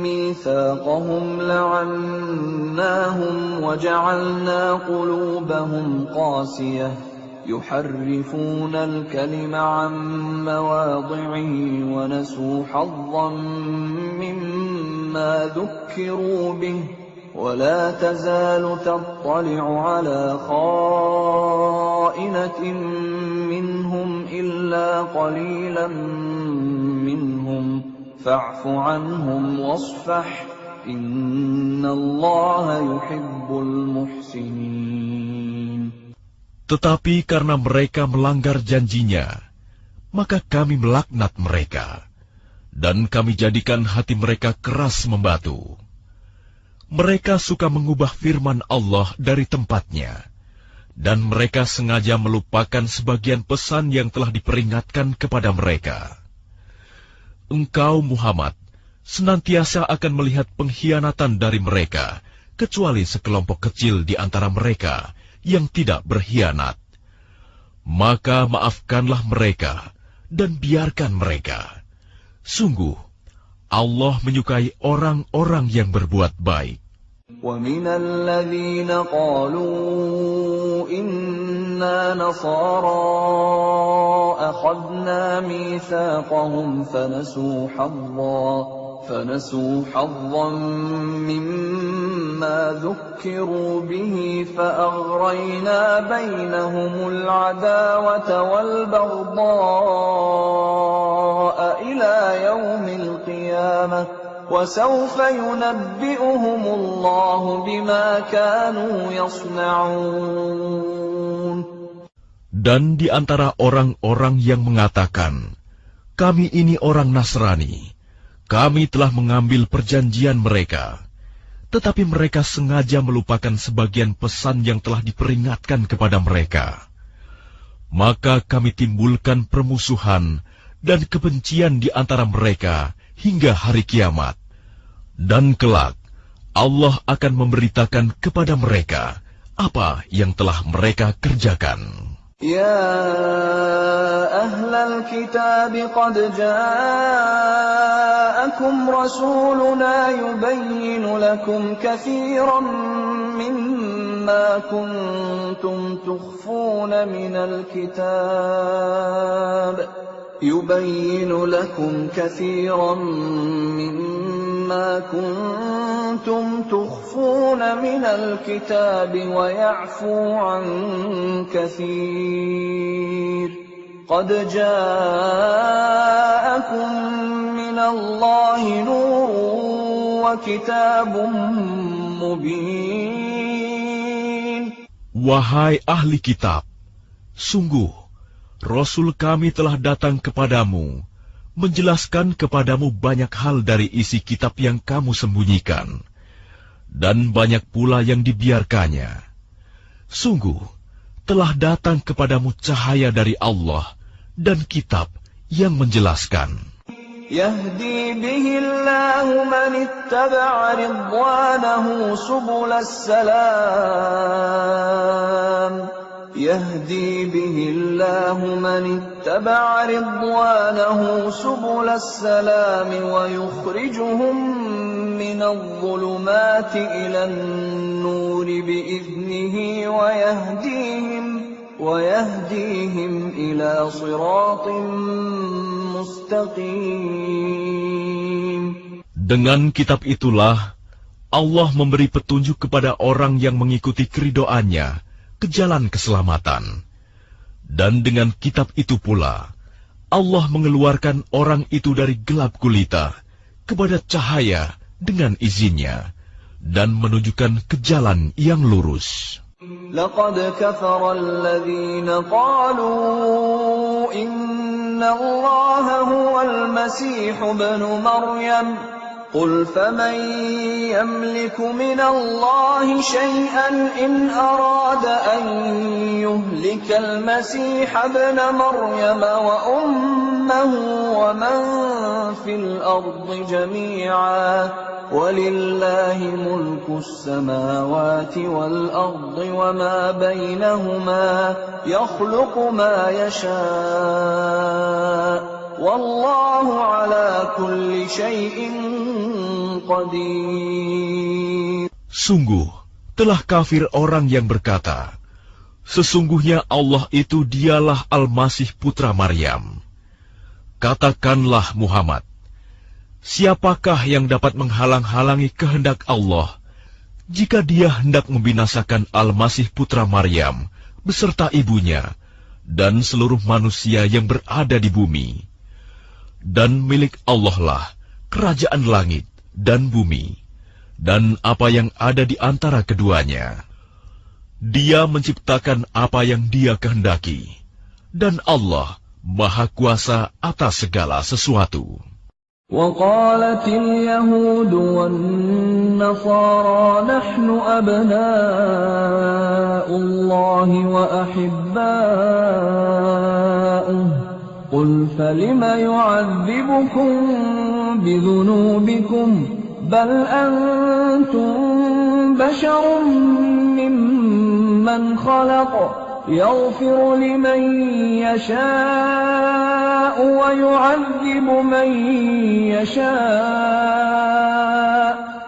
ميثاقهم لعناهم وجعلنا قلوبهم قاسية يحرفون الكلم عن مواضعه ونسوا حظا مما ذكروا به ولا تزال تطلع على خائنة منهم إلا قليلا منهم فاعف عنهم واصفح إن الله يحب المحسنين. Tetapi karena mereka melanggar janjinya, maka kami melaknat mereka, dan kami jadikan hati mereka keras membatu. Mereka suka mengubah firman Allah dari tempatnya, dan mereka sengaja melupakan sebagian pesan yang telah diperingatkan kepada mereka. Engkau, Muhammad, senantiasa akan melihat pengkhianatan dari mereka, kecuali sekelompok kecil di antara mereka yang tidak berkhianat. Maka maafkanlah mereka dan biarkan mereka. Sungguh, Allah menyukai orang-orang yang berbuat baik. وَمِنَ الَّذِينَ قَالُوا إِنَّا نَصَارَى أَخَذْنَا مِيثَاقَهُمْ فنسوا حظا مما ذكروا به فأغرينا بينهم العداوة والبغضاء إلى يوم القيامة وسوف ينبئهم الله بما كانوا يصنعون. Dan di antara orang-orang yang mengatakan, kami ini orang Nasrani, kami telah mengambil perjanjian mereka, tetapi mereka sengaja melupakan sebagian pesan yang telah diperingatkan kepada mereka. Maka kami timbulkan permusuhan dan kebencian di antara mereka hingga hari kiamat. Dan kelak, Allah akan memberitakan kepada mereka apa yang telah mereka kerjakan. يا أهل الكتاب قد جاءكم رسولنا يبين لكم كثيرا مما كنتم تخفون من الكتاب ويعفو عن كثير قد جاءكم من الله نور وكتاب مبين. Wahai ahli kitab, sungguh Rasul kami telah datang kepadamu, menjelaskan kepadamu banyak hal dari isi kitab yang kamu sembunyikan, dan banyak pula yang dibiarkannya. Sungguh, telah datang kepadamu cahaya dari Allah dan kitab yang menjelaskan. يهدي به الله من اتبع رضوانه سبل السلام يهدي به الله من اتبع رضوانه سبل السلام ويخرجهم من الظلمات إلى النور بإذنه ويهديهم إلى صراط مستقيم. Dengan kitab itulah Allah memberi petunjuk kepada orang yang mengikuti keridhoannya ke jalan keselamatan. Dan dengan kitab itu pula, Allah mengeluarkan orang itu dari gelap gulita kepada cahaya dengan izinnya, dan menunjukkan ke jalan yang lurus. لقد كفر الذين قالوا إن الله هو المسيح ابن مريم قل فمن يملك من الله شيئا إن أراد أن يهلك المسيح ابن مريم وأمه أمه ومن في الأرض جميعا ولله ملك السماوات والأرض وما بينهما يخلق ما يشاء والله على كل شيء قدير. Sungguh, telah kafir orang yang berkata, sesungguhnya Allah itu dialah Al-Masih putra Maryam. Katakanlah Muhammad, siapakah yang dapat menghalang-halangi kehendak Allah jika dia hendak membinasakan Al-Masih putra Maryam beserta ibunya dan seluruh manusia yang berada di bumi? Dan milik Allah lah kerajaan langit dan bumi, dan apa yang ada di antara keduanya. Dia menciptakan apa yang Dia kehendaki, dan Allah Maha Kuasa atas segala sesuatu. وقالت اليهود والنصارى نحن أبناء الله وأحباؤه قل فلم يعذبكم بذنوبكم بل أنتم بشر ممن خلق يغفر لمن يشاء ويعذب من يشاء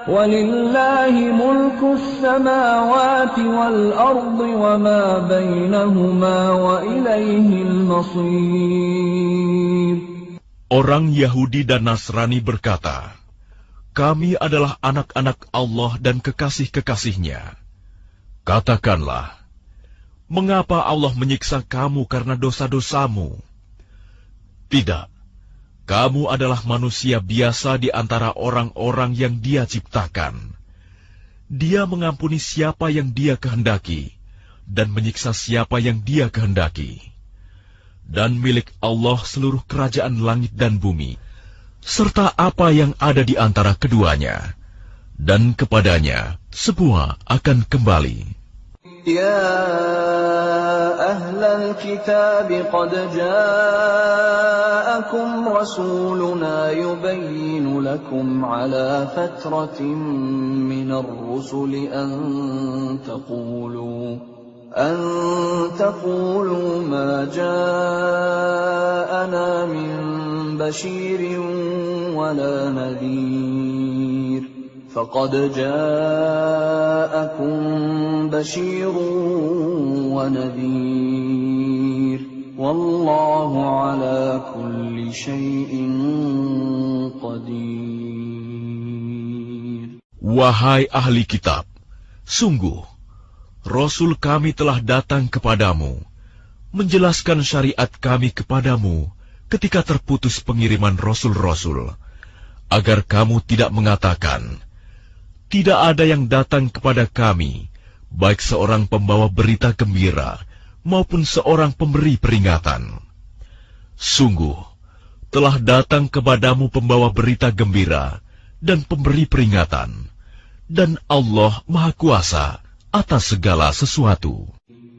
ولله ملك السماوات والأرض وما بينهما وإليه المصير. Orang Yahudi dan Nasrani berkata, kami adalah anak-anak Allah dan kekasih-kekasihnya. Katakanlah, mengapa Allah menyiksa kamu karena dosa-dosamu? Tidak, kamu adalah manusia biasa di antara orang-orang yang Dia ciptakan. Dia mengampuni siapa yang Dia kehendaki, dan menyiksa siapa yang Dia kehendaki. Dan milik Allah seluruh kerajaan langit dan bumi, serta apa yang ada di antara keduanya, dan kepadanya semua akan kembali. يا أهل الكتاب قد جاءكم رسولنا يبين لكم على فترة من الرسل أن تقولوا ما جاءنا من بشير ولا نذير فقد جاءكم بشير ونذير والله على كل شيء قدير. Wahai ahli kitab, sungguh Rasul kami telah datang kepadamu, menjelaskan syariat kami kepadamu ketika terputus pengiriman Rasul-Rasul, agar kamu tidak mengatakan, tidak ada yang datang kepada kami, baik seorang pembawa berita gembira maupun seorang pemberi peringatan. Sungguh, telah datang kepadamu pembawa berita gembira dan pemberi peringatan, dan Allah Maha Kuasa atas segala sesuatu.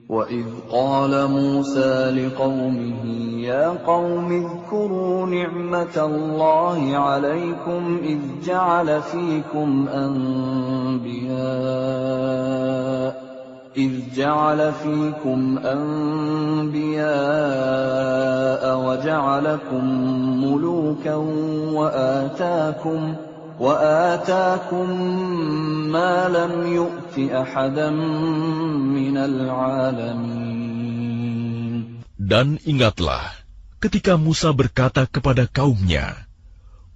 وَإِذْ قَالَ مُوسَى لِقَوْمِهِ يَا قَوْمِ اذْكُرُوا نِعْمَةَ اللَّهِ عَلَيْكُمْ إِذْ جَعَلَ فِيكُمْ أَنْبِيَاءَ وَجَعَلَكُمْ مُلُوكًا وآتاكم ما لم يؤت أحدا من العالمين. Dan ingatlah ketika Musa berkata kepada kaumnya,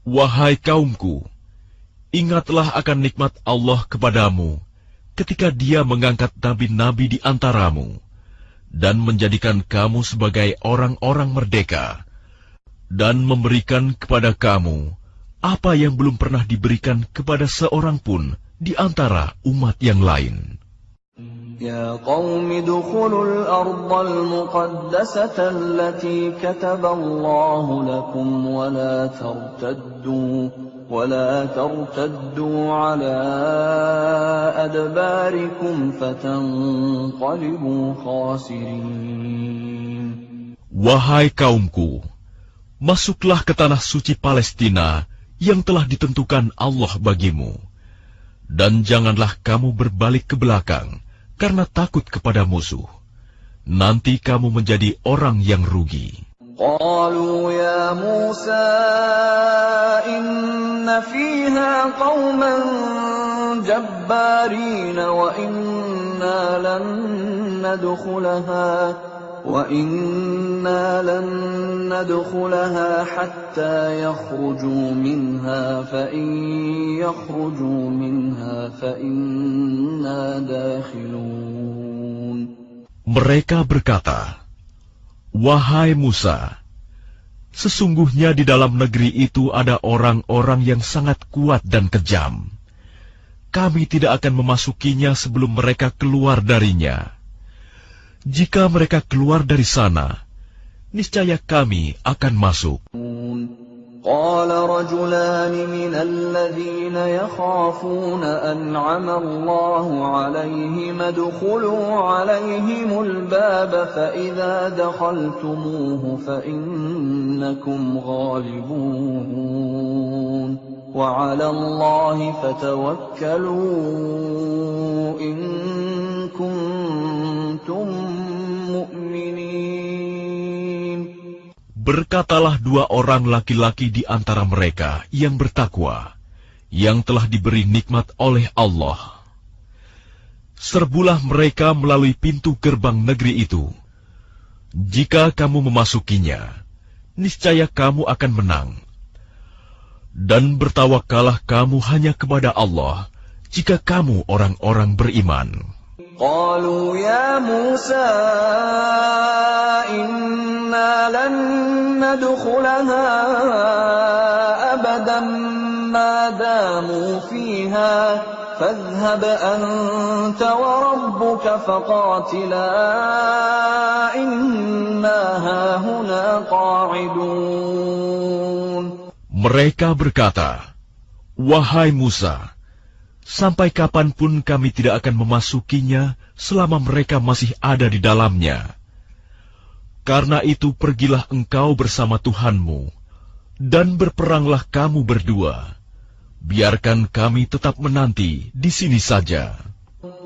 wahai kaumku, ingatlah akan nikmat Allah kepadamu ketika Dia mengangkat nabi-nabi di antaramu dan menjadikan kamu sebagai orang-orang merdeka dan memberikan kepada kamu apa yang belum pernah diberikan kepada seorang pun di antara umat yang lain. Ya qaumi dukhulul ardal muqaddasata allati kataballahu lakum wa la tartaddu ala adbarikum fatanqalibu khasirin. Wahai kaumku, Masuklah ke tanah suci Palestina yang telah ditentukan Allah bagimu, dan janganlah kamu berbalik ke belakang karena takut kepada musuh. Nanti kamu menjadi orang yang rugi. قالوا يا موسى إن فيها قوما جبارين وإنا لن ندخلها حتى يخرجوا منها فإن يخرجوا منها فإنا داخلون. Mereka berkata, "Wahai Musa, sesungguhnya di dalam negeri itu ada orang-orang yang sangat kuat dan kejam. Kami tidak akan memasukinya sebelum mereka keluar darinya. Jika mereka keluar dari sana, niscaya kami akan masuk." قال رجلان من الذين يخافون أنعم الله عليهم ادخلوا عليهم الباب فإذا دخلتموه فإنكم غالبون وعلى الله فتوكلوا إن كنتم مؤمنين. Berkatalah dua orang laki-laki di antara mereka yang bertakwa, yang telah diberi nikmat oleh Allah. Serbulah mereka melalui pintu gerbang negeri itu. Jika kamu memasukinya, niscaya kamu akan menang. Dan bertawakkallah kamu hanya kepada Allah, jika kamu orang-orang beriman. قالوا يا موسى إنا لن ندخلها أبدا ما داموا فيها فاذهب أنت وربك فقاتلا إنا هاهنا قاعدون. Mereka berkata, "Wahai Musa, sampai kapanpun kami tidak akan memasukinya selama mereka masih ada di dalamnya. Karena itu pergilah engkau bersama Tuhanmu, dan berperanglah kamu berdua. Biarkan kami tetap menanti di sini saja."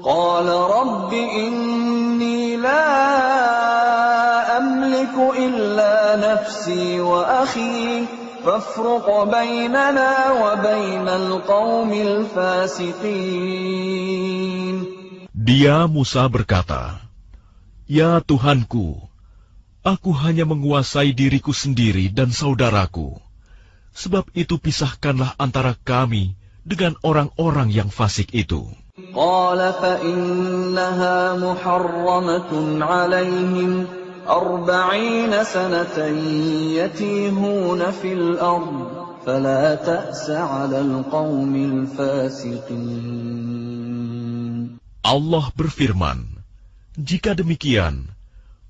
قال رب إني لا أملك إلا نفسي وأخي فافرق بيننا وبين القوم الفاسقين. Dia Musa berkata, "Ya Tuhanku, aku hanya menguasai diriku sendiri dan saudaraku. Sebab itu pisahkanlah antara kami dengan orang-orang yang fasik itu." قال فإنها محرمة عليهم 40 سنة يتيهون في الأرض فلا تأس على القوم الفاسقين. Allah berfirman, "Jika demikian,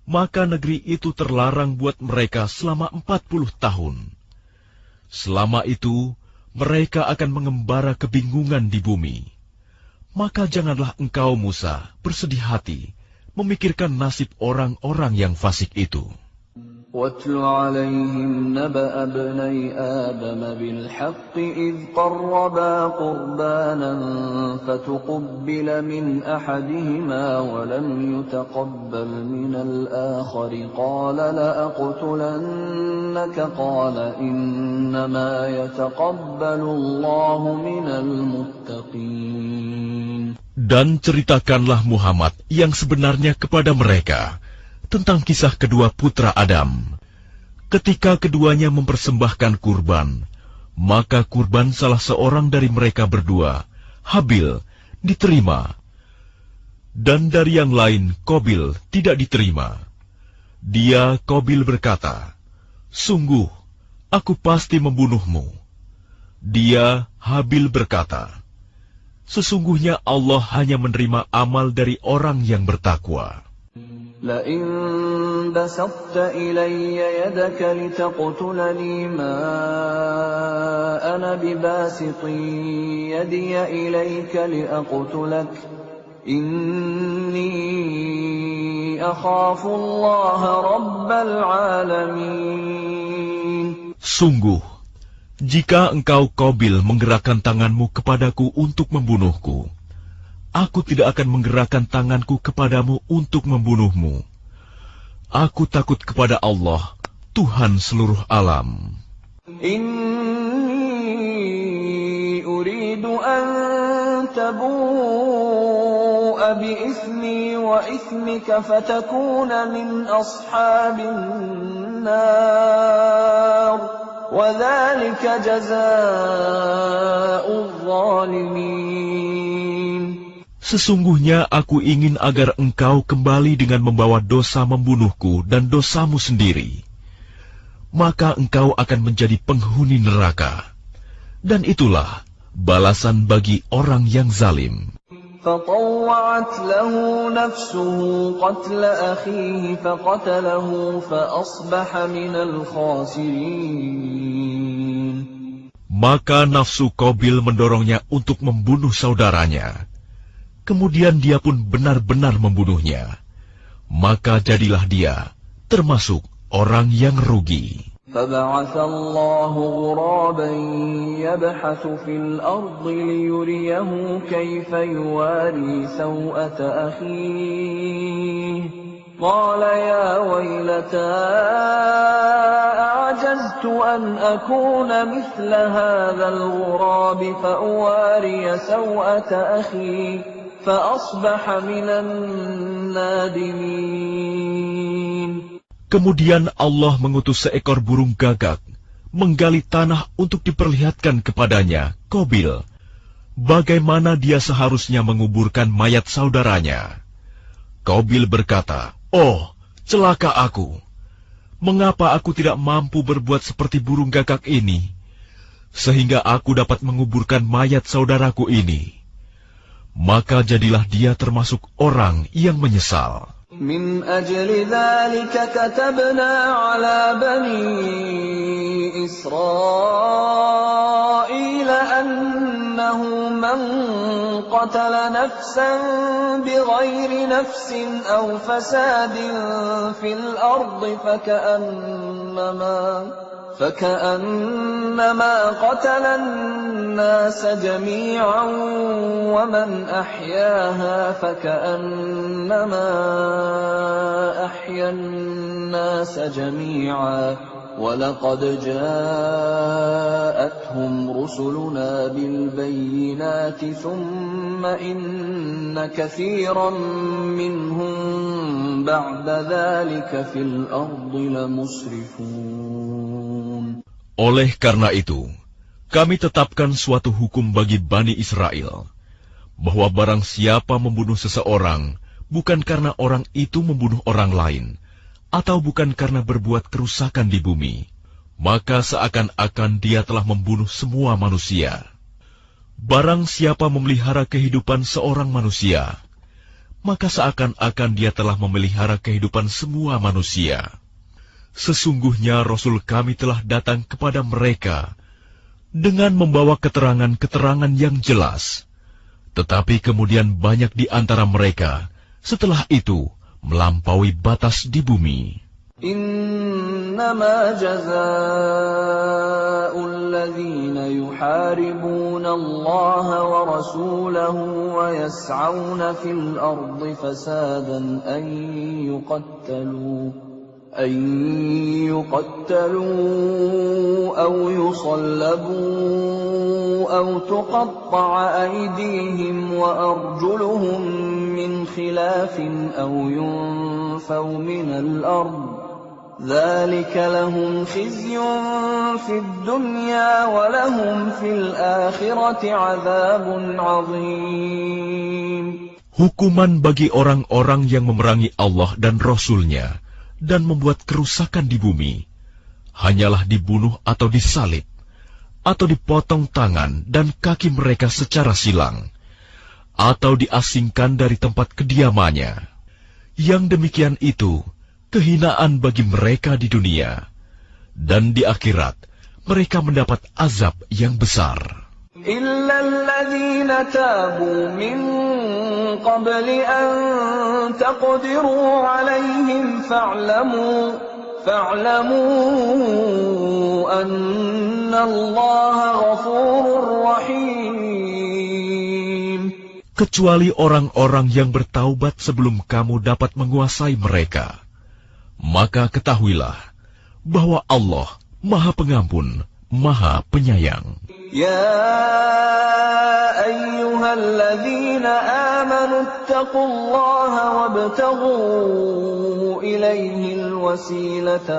maka negeri itu terlarang buat mereka selama 40 tahun. Selama itu, mereka akan mengembara kebingungan di bumi. Maka janganlah engkau, Musa, bersedih hati memikirkan nasib orang-orang yang fasik itu." وَاتْلُ عَلَيْهِمْ نَبَأَ ابْنَيْ آدَمَ بِالْحَقِّ إِذْ قَرَّبَا قُرْبَانًا فَتُقُبِّلَ مِنْ أَحَدِهِمَا وَلَمْ يُتَقَبَّلْ مِنَ الْآخَرِ قَالَ لَأَقْتُلَنَّكَ قَالَ إِنَّمَا يَتَقَبَّلُ اللَّهُ مِنَ الْمُتَّقِينَ. Dan ceritakanlah Muhammad yang sebenarnya kepada mereka tentang kisah kedua putra Adam. Ketika keduanya mempersembahkan kurban, maka kurban salah seorang dari mereka berdua, Habil, diterima. Dan dari yang lain, Qabil, tidak diterima. Dia, Qabil, berkata, "Sungguh, aku pasti membunuhmu." Dia, Habil, berkata, "Sesungguhnya Allah hanya menerima amal dari orang yang bertakwa." لئن بسطت إلي يدك لتقتلني ما أنا بباسط يدي إليك لأقتلك إني أخاف الله رب العالمين. Sungguh, jika engkau Qabil menggerakkan tanganmu kepadaku untuk membunuhku, aku tidak akan menggerakkan tanganku kepadamu untuk membunuhmu. Aku takut kepada Allah, Tuhan seluruh alam. Inni uridu an tabu'a bi ithmi wa ithmika fatakuna min ashabin nar wa dhalika jazaa'ul zalimin. Sesungguhnya aku ingin agar engkau kembali dengan membawa dosa membunuhku dan dosamu sendiri. Maka engkau akan menjadi penghuni neraka. Dan itulah balasan bagi orang yang zalim. فطوعت له نفسه قتل أخيه فقتله فأصبح من الخاسرين. Maka nafsu Qabil mendorongnya untuk membunuh saudaranya. Kemudian dia pun benar-benar membunuhnya. Maka jadilah dia termasuk orang yang rugi. فبعث الله غرابا يبحث في الأرض ليريه كيف يواري سوءة أخيه قال يا ويلتى أعجزت أن أكون مثل هذا الغراب فأواري سوءة أخي فأصبح من النادمين. Kemudian Allah mengutus seekor burung gagak, menggali tanah untuk diperlihatkan kepadanya, Qabil, bagaimana dia seharusnya menguburkan mayat saudaranya. Qabil berkata, "Oh, celaka aku! Mengapa aku tidak mampu berbuat seperti burung gagak ini, sehingga aku dapat menguburkan mayat saudaraku ini?" Maka jadilah dia termasuk orang yang menyesal. من أجل ذلك كتبنا على بني إسرائيل أنه من قتل نفسا بغير نفس أو فساد في الأرض فكأنما قتل الناس جميعا ومن أحياها فكأنما أحيا الناس جميعا ولقد جاءتهم رسلنا بالبينات ثم إن كثيرا منهم بعد ذلك في الأرض لمسرفون. Oleh karena itu, kami tetapkan suatu hukum bagi Bani Israel, bahwa barang siapa membunuh seseorang, bukan karena orang itu membunuh orang lain, atau bukan karena berbuat kerusakan di bumi, maka seakan-akan dia telah membunuh semua manusia. Barang siapa memelihara kehidupan seorang manusia, maka seakan-akan dia telah memelihara kehidupan semua manusia. Sesungguhnya Rasul kami telah datang kepada mereka dengan membawa keterangan-keterangan yang jelas. Tetapi kemudian banyak di antara mereka setelah itu melampaui batas di bumi. Innama jazaa'ul ladzina yuharibuna Allah wa rasulahu wa yas'auna fil ardi fasadan an yuqattalu aw yusallabu aw tuqatta'a aydihim wa arjuluhum min khilafin aw yunfaw min al-ard. ذلك لهم خزي في الدنيا ولهم في الآخرة عذاب عظيم. Hukuman bagi orang-orang yang memerangi Allah dan Rasul-Nya dan membuat kerusakan di bumi, hanyalah dibunuh atau disalib, atau dipotong tangan dan kaki mereka secara silang, atau diasingkan dari tempat kediamannya. Yang demikian itu kehinaan bagi mereka di dunia, dan di akhirat mereka mendapat azab yang besar. Illa alladhina tabu min qabli an taqdiru alaihim فاعلموا أن الله غفور رحيم. Kecuali orang-orang yang bertaubat sebelum kamu dapat menguasai mereka, maka ketahuilah bahwa Allah Maha Pengampun, Maha Penyayang. يا أيها الذين آمنوا اتقوا الله وابتغوا إليه الوسيلة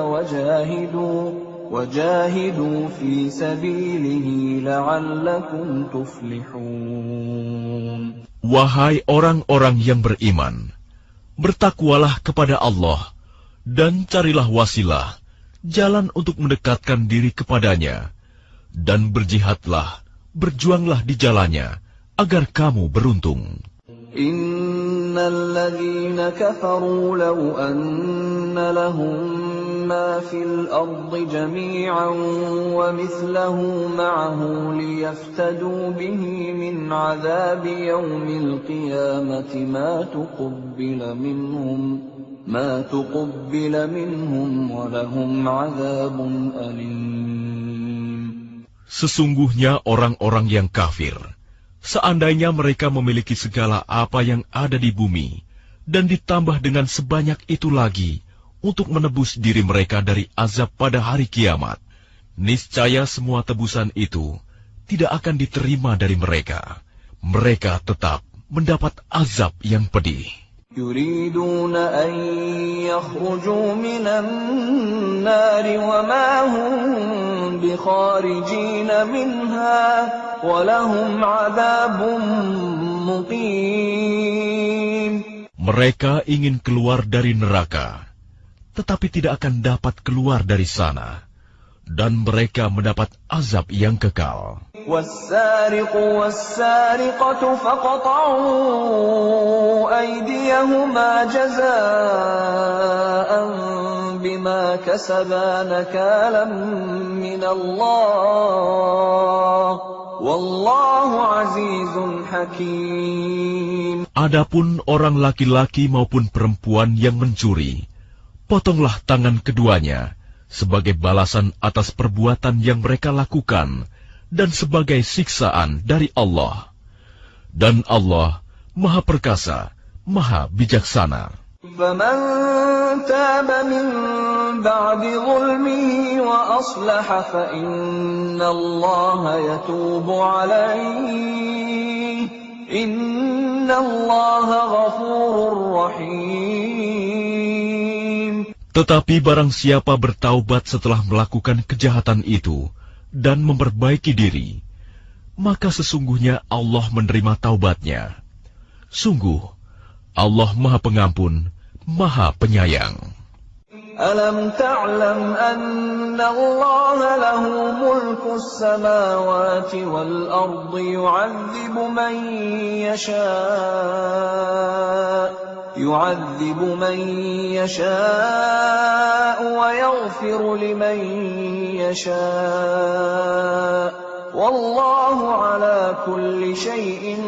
وجاهدوا في سبيله لعلكم تفلحون. Wahai orang-orang yang beriman, bertakwalah kepada Allah dan carilah wasilah, jalan untuk mendekatkan diri kepadanya, dan berjihadlah, berjuanglah di jalannya, agar kamu beruntung. Innal ladzina kafaru law anna lahum ma fil ardi jami'an wa mithluhu ma'ahu liyaftadu bihi min 'adzabi yaumil qiyamati ma tuqabbala minhum wa lahum 'adzabun alim. Sesungguhnya orang-orang yang kafir, seandainya mereka memiliki segala apa yang ada di bumi, dan ditambah dengan sebanyak itu lagi, untuk menebus diri mereka dari azab pada hari kiamat, niscaya semua tebusan itu tidak akan diterima dari mereka. Mereka tetap mendapat azab yang pedih. يريدون أن يخرجوا من النار وما هم بخارجين منها ولهم عذاب مقيم. Mereka ingin keluar dari neraka, tetapi tidak akan dapat keluar dari sana, dan mereka mendapat azab yang kekal. والسارق والسارقة فاقطعوا أيديهما جزاء بما كسبا نكالا من الله والله عزيز حكيم. Adapun orang laki-laki maupun perempuan yang mencuri, potonglah tangan keduanya sebagai balasan atas perbuatan yang mereka lakukan, dan sebagai siksaan dari Allah. Dan Allah Maha Perkasa, Maha Bijaksana. فَمَنْ تَابَ مِنْ بَعْدِ ظُلْمِهِ وَأَصْلَحَ فَإِنَّ اللَّهَ يَتُوبُ عَلَيْهِ إِنَّ اللَّهَ غَفُورٌ رَحِيمٌ. Tetapi barang siapa bertaubat setelah melakukan kejahatan itu dan memperbaiki diri, maka sesungguhnya Allah menerima taubatnya. Sungguh, Allah Maha Pengampun, Maha Penyayang. Alam ta'lam anna Allah lahu mulku as-samawati wal ardi yu'adzibu man yasha' wa yaghfiru liman yasha' wallahu ala kulli syai'in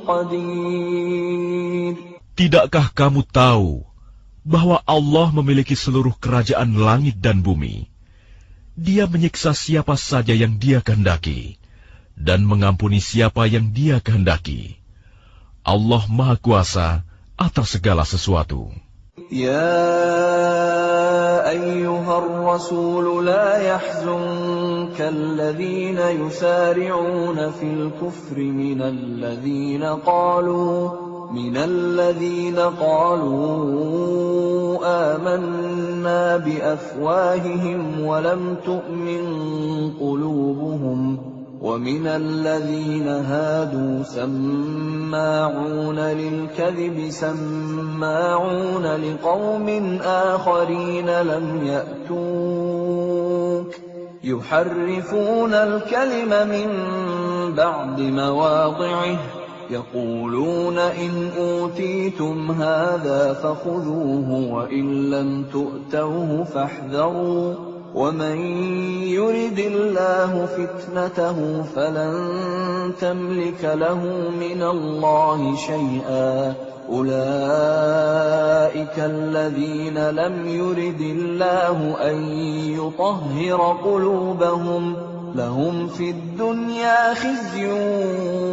qadir. Tidakkah kamu tahu bahwa Allah memiliki seluruh kerajaan langit dan bumi? Dia menyiksa siapa saja yang Dia kehendaki, dan mengampuni siapa yang Dia kehendaki. Allah Maha Kuasa atas segala sesuatu. Ya ayyuhar rasul la yahzunka alladhina yusari'una fil kufri minal ladhina qalu amanna bi afwahihim wa lam tu'min qulubuhum وَمِنَ الَّذِينَ هَادُوا سَمَّاعُونَ لِلْكَذِبِ سَمَّاعُونَ لِقَوْمٍ آخَرِينَ لَمْ يَأْتُوكَ يُحَرِّفُونَ الْكَلِمَ مِنْ بَعْدِ مَوَاضِعِهِ يَقُولُونَ إِنْ أُوتِيتُمْ هَذَا فَخُذُوهُ وَإِنْ لَمْ تُؤْتَوْهُ فَاحْذَرُوا وَمَنْ يُرِدِ اللَّهُ فِتْنَتَهُ فَلَنْ تَمْلِكَ لَهُ مِنَ اللَّهِ شَيْئًا أولئك الذين لم يرد الله أن يطهر قلوبهم لهم في الدنيا خزي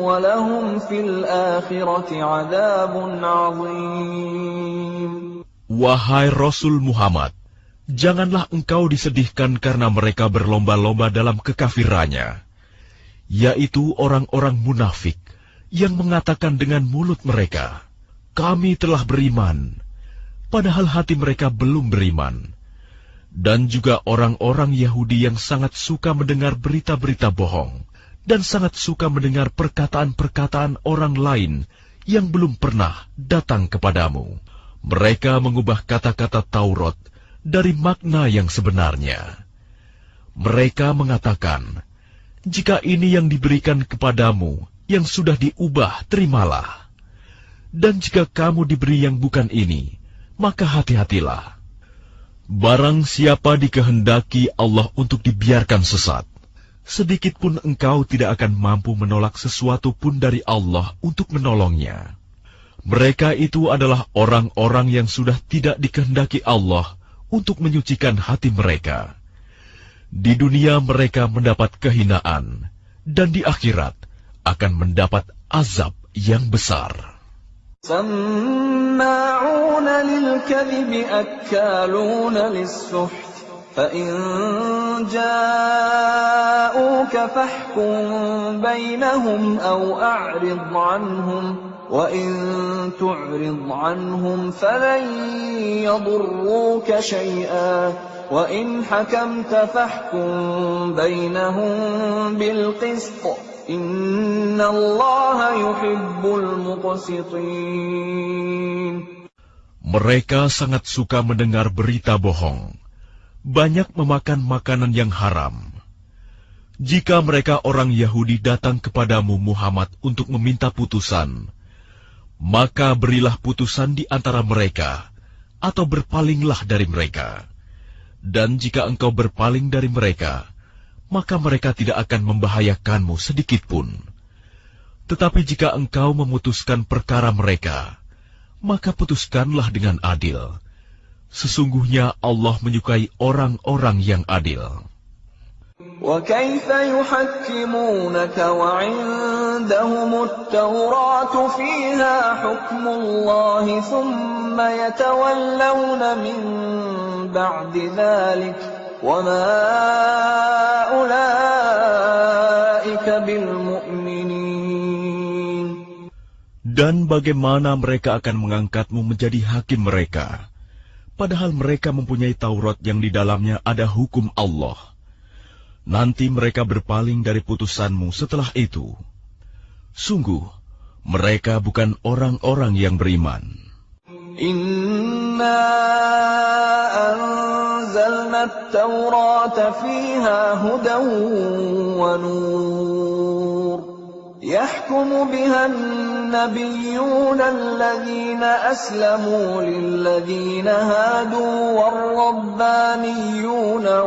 ولهم في الآخرة عذاب عظيم. Wahai Rasul Muhammad, janganlah engkau disedihkan karena mereka berlomba-lomba dalam kekafirannya, yaitu orang-orang munafik yang mengatakan dengan mulut mereka, "Kami telah beriman," padahal hati mereka belum beriman. Dan juga orang-orang Yahudi yang sangat suka mendengar berita-berita bohong dan sangat suka mendengar perkataan-perkataan orang lain yang belum pernah datang kepadamu. Mereka mengubah kata-kata Taurat dari makna yang sebenarnya. Mereka mengatakan, "Jika ini yang diberikan kepadamu yang sudah diubah, terimalah. Dan jika kamu diberi yang bukan ini, maka hati-hatilah. Barang siapa dikehendaki Allah untuk dibiarkan sesat, sedikit pun engkau tidak akan mampu menolak sesuatu pun dari Allah untuk menolongnya. Mereka itu adalah orang-orang yang sudah tidak dikehendaki Allah untuk menyucikan hati mereka. Di dunia mereka mendapat kehinaan, dan di akhirat akan mendapat azab yang besar." سماعون للكذب أكالون للسحت فإن جاءوك فاحكم بينهم أو أعرض عنهم وإن تعرض عنهم فلن يضروك شيئا وإن حكمت فاحكم بينهم بالقسط Inna Allah yuhibbul muqsitin. Mereka sangat suka mendengar berita bohong, banyak memakan makanan yang haram. Jika mereka orang Yahudi datang kepadamu Muhammad untuk meminta putusan, maka berilah putusan di antara mereka, atau berpalinglah dari mereka. Dan jika engkau berpaling dari mereka, maka mereka tidak akan membahayakanmu sedikitpun. Tetapi jika engkau memutuskan perkara mereka, maka putuskanlah dengan adil. Sesungguhnya Allah menyukai orang-orang yang adil. وَكَيْفَ يُحَكِّمُونَكَ وَعِندَهُمُ التَّوْرَاةُ فِيهَا حُكْمُ اللَّهِ ثُمَّ يَتَوَلَّوْنَ مِنْ بَعْدِ ذَلِكَ وَمَا أُولَئِكَ بِالْمُؤْمِنِينَ. Dan bagaimana mereka akan mengangkatmu menjadi hakim mereka, padahal mereka mempunyai Taurat yang di dalamnya ada hukum Allah. Nanti mereka berpaling dari putusanmu setelah itu. Sungguh, mereka bukan orang-orang yang beriman. Inna anzalna at-taurata fiha hudan wa nur yahkumu biha an-nabiyyuna alladhina aslamu lilladhina hadu war-rabbaniyuna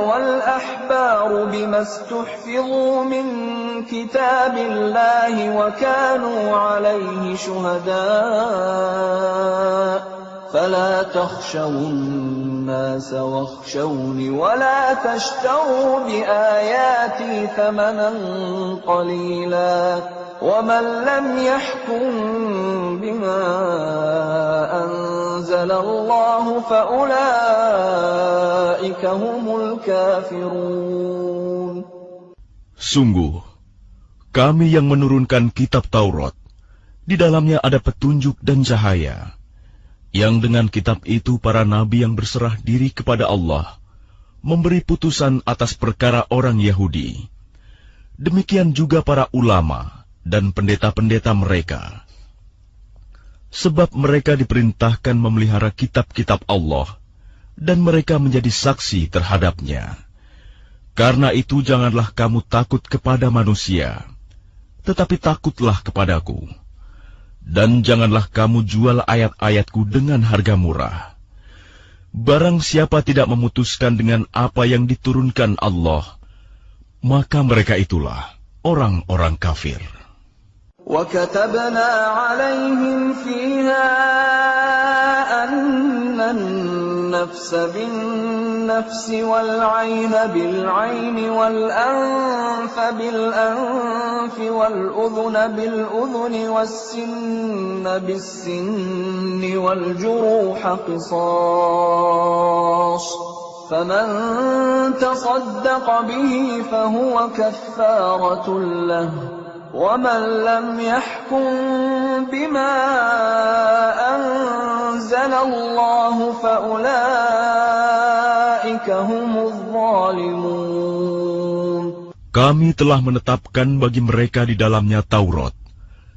wal-ahbar bima istuhfidhu min كتاب الله وكانوا عليه شهداء فلا تخشوا الناس واخشوني ولا تشتروا بآياتي ثمنا قليلا ومن لم يحكم بما أنزل الله فأولئك هم الكافرون. Sungguh, kami yang menurunkan kitab Taurat, di dalamnya ada petunjuk dan cahaya, yang dengan kitab itu para nabi yang berserah diri kepada Allah, memberi putusan atas perkara orang Yahudi. Demikian juga para ulama dan pendeta-pendeta mereka. Sebab mereka diperintahkan memelihara kitab-kitab Allah, dan mereka menjadi saksi terhadapnya. Karena itu janganlah kamu takut kepada manusia, tetapi takutlah kepadaku. Dan janganlah kamu jual ayat-ayatku dengan harga murah. Barang siapa tidak memutuskan dengan apa yang diturunkan Allah, maka mereka itulah orang-orang kafir. وَكَتَبْنَا عَلَيْهِمْ فِيهَا أَنَّ النَّفْسَ بِالنَّفْسِ وَالْعَيْنَ بِالْعَيْنِ وَالْأَنفَ بِالْأَنفِ وَالْأُذُنَ بِالْأُذُنِ وَالسِّنَّ بِالسِّنِّ وَالْجُرُوحَ قِصَاصٌ فَمَنْ تَصَدَّقَ بِهِ فَهُوَ كَفَّارَةٌ لَهُ وَمَنْ لَمْ يَحْكُمْ بِمَا أَنزَلَ اللَّهُ فَأُولَئِكَ هُمُ الظَّالِمُونَ. Kami telah menetapkan bagi mereka di dalamnya Taurat,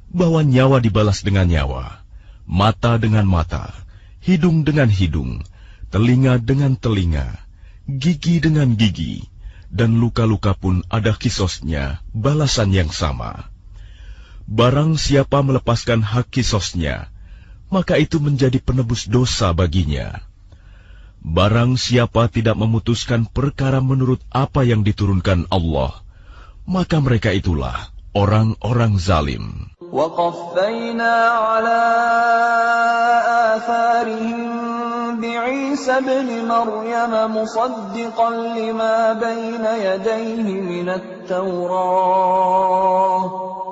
bahwa nyawa dibalas dengan nyawa, mata dengan mata, hidung dengan hidung, telinga dengan telinga, gigi dengan gigi, dan luka-luka pun ada qisosnya, balasan yang sama. Barang siapa melepaskan hak qisosnya, maka itu menjadi penebus dosa baginya. Barang siapa tidak memutuskan perkara menurut apa yang diturunkan Allah, maka mereka itulah orang-orang zalim. وَقَفَّيْنَا عَلَى آثَارِهِمْ بِعِيسَى ابْنِ مَرْيَمَ مُصَدِّقًا لِمَا بَيْنَ يَدَيْهِ مِنَ التَّوْرَاةِ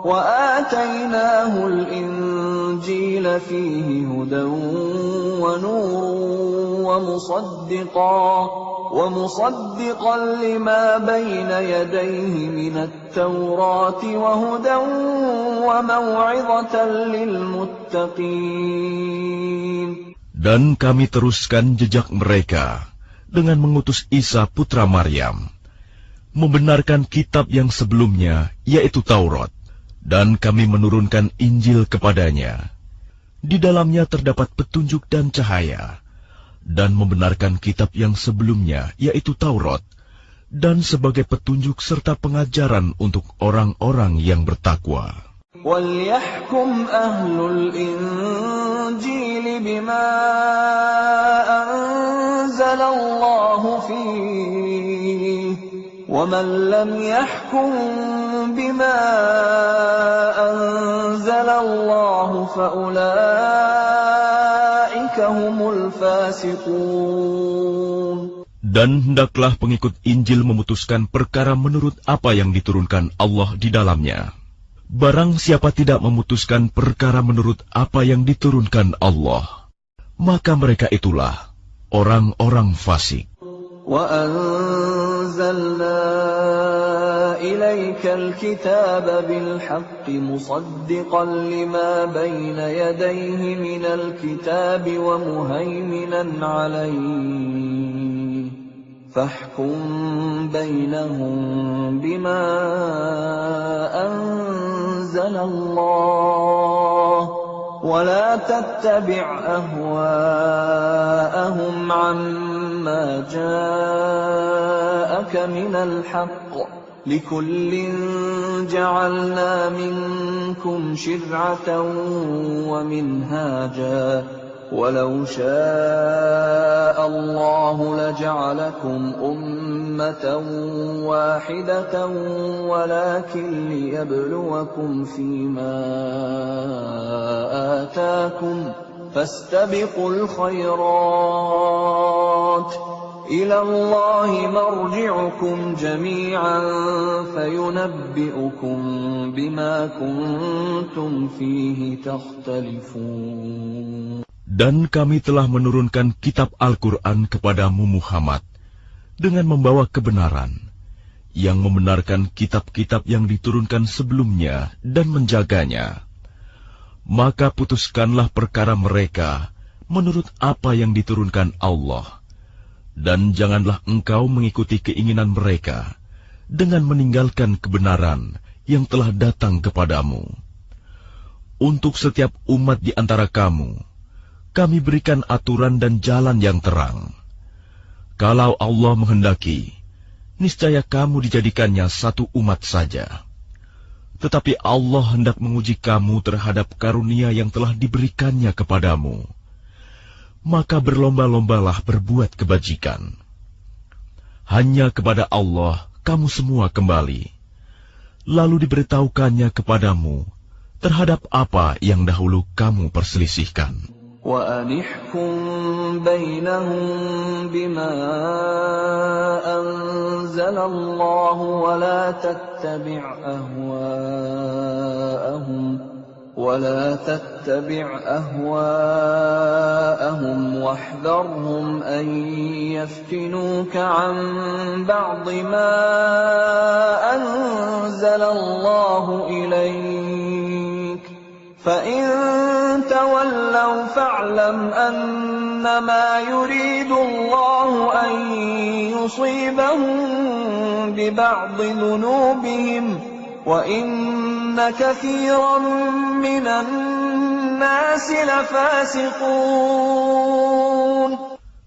وَآتَيْنَاهُ الْإِنْجِيلَ فِيهِ هُدًى وَنُورٌ وَمُصَدِّقًا لِمَا بَيْنَ يَدَيْهِ مِنَ التَّوْرَاةِ وَهُدًى وَمَوْعِظَةً لِلْمُتَّقِينَ. Dan kami teruskan jejak mereka dengan mengutus Isa putra Maryam, membenarkan kitab yang sebelumnya, yaitu Taurat, dan kami menurunkan Injil kepadanya. Di dalamnya terdapat petunjuk dan cahaya, dan membenarkan kitab yang sebelumnya, yaitu Taurat, dan sebagai petunjuk serta pengajaran untuk orang-orang yang bertakwa. وَلْيَحْكُمْ أَهْلُ الْإِنْجِيلِ بِمَا أَنزَلَ اللَّهُ فِيهِ وَمَنْ لَمْ يَحْكُمْ بِمَا أَنزَلَ اللَّهُ فَأُولَئِكَ هُمُ الْفَاسِقُونَ. Dan hendaklah pengikut Injil memutuskan perkara menurut apa yang diturunkan Allah di dalamnya. Barang siapa tidak memutuskan perkara menurut apa yang diturunkan Allah, maka mereka itulah orang-orang fasik. وَأَنزَلْنَا إِلَيْكَ الْكِتَابَ بِالْحَقِّ مُصَدِّقًا لِمَا بَيْنَ يَدَيْهِ مِنَ الْكِتَابِ وَمُهَيْمِنًا عَلَيْهِ فَاحْكُمْ بَيْنَهُم بِمَا أَنزَلَ اللَّهُ وَلَا تَتَّبِعْ أَهْوَاءَهُمْ عَمَّا جَاءَكَ مِنَ الْحَقِّ لِكُلٍّ جَعَلْنَا مِنكُمْ شِرْعَةً وَمِنْهَاجًا وَلَوْ شَاءَ اللَّهُ لَجَعَلَكُمْ أُمَّةً وَاحِدَةً وَلَكِنْ لِيَبْلُوَكُمْ فِيمَا آتَاكُمْ فَاسْتَبِقُوا الْخَيْرَاتِ إِلَى اللَّهِ مَرْجِعُكُمْ جَمِيعًا فَيُنَبِّئُكُم بِمَا كُنتُمْ فِيهِ تَخْتَلِفُونَ. Dan kami telah menurunkan kitab Al-Quran kepadamu Muhammad dengan membawa kebenaran, yang membenarkan kitab-kitab yang diturunkan sebelumnya dan menjaganya. Maka putuskanlah perkara mereka menurut apa yang diturunkan Allah, dan janganlah engkau mengikuti keinginan mereka dengan meninggalkan kebenaran yang telah datang kepadamu. Untuk setiap umat di antara kamu, kami berikan aturan dan jalan yang terang. Kalau Allah menghendaki, niscaya kamu dijadikannya satu umat saja. Tetapi Allah hendak menguji kamu terhadap karunia yang telah diberikannya kepadamu. Maka berlomba-lombalah berbuat kebajikan. Hanya kepada Allah kamu semua kembali. lalu diberitahukannya kepadamu terhadap apa yang dahulu kamu perselisihkan. وَأَنِحْكُمْ بَيْنَهُمْ بِمَا أَنزَلَ اللَّهُ وَلَا تَتَّبِعْ أَهْوَاءَهُمْ وَاحْذَرْهُمْ أَن يَفْتِنُوكَ عَن بَعْضِ مَا أَنزَلَ اللَّهُ إِلَيْكَ فَإِن تَوَلَّوْا فَاعْلَمْ أَنَّمَا يُرِيدُ اللَّهُ أَن يُصِيبَهُم بِبَعْضِ ذُنُوبِهِمْ وَإِنَّ كَثِيرًا مِّنَ النَّاسِ لَفَاسِقُونَ.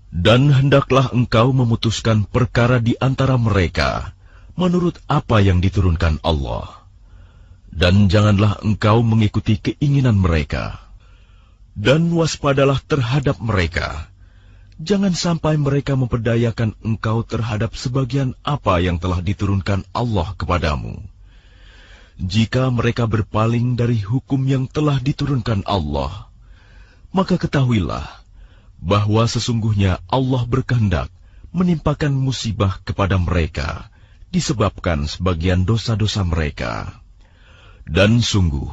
Dan hendaklah engkau memutuskan perkara di antara mereka menurut apa yang diturunkan Allah. Dan janganlah engkau mengikuti keinginan mereka. Dan waspadalah terhadap mereka. Jangan sampai mereka memperdayakan engkau terhadap sebagian apa yang telah diturunkan Allah kepadamu. Jika mereka berpaling dari hukum yang telah diturunkan Allah, maka ketahuilah bahwa sesungguhnya Allah berkehendak menimpakan musibah kepada mereka disebabkan sebagian dosa-dosa mereka. Dan sungguh,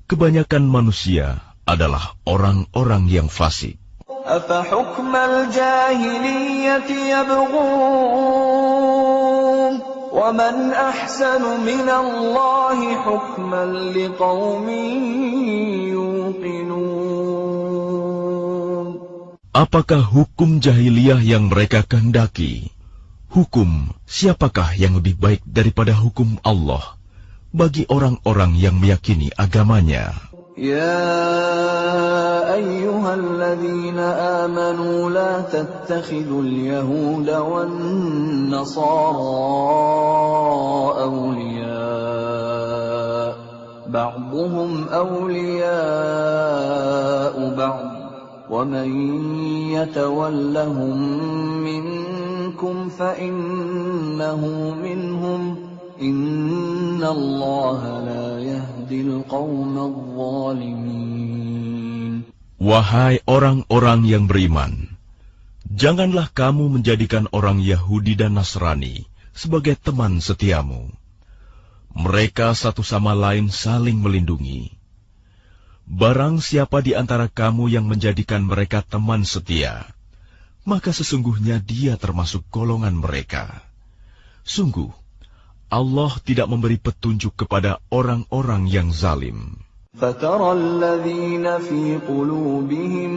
kebanyakan manusia adalah orang-orang yang fasik. أَفَحُكْمَ الْجَاهِلِيَّةِ يَبْغُونَ وَمَنْ أَحْسَنُ مِنَ اللَّهِ حُكْمًا لِقَوْمٍ يُوقِنُونَ. Apakah hukum jahiliyah yang mereka kehendaki? Hukum siapakah yang lebih baik daripada hukum Allah bagi orang-orang yang meyakini agamanya? يا أيها الذين آمنوا لا تتخذوا اليهود والنصارى أولياء بعضهم أولياء بعض ومن يتولهم منكم فإنه منهم إن الله لا يهدي القوم الظالمين. Wahai orang-orang yang beriman, janganlah kamu menjadikan orang Yahudi dan Nasrani sebagai teman setiamu. Mereka satu sama lain saling melindungi. Barang siapa di antara kamu yang menjadikan mereka teman setia, maka sesungguhnya dia termasuk golongan mereka. Sungguh, Allah tidak memberi petunjuk kepada orang-orang yang zalim. فَتَرَى الَّذِينَ فِي قُلُوبِهِم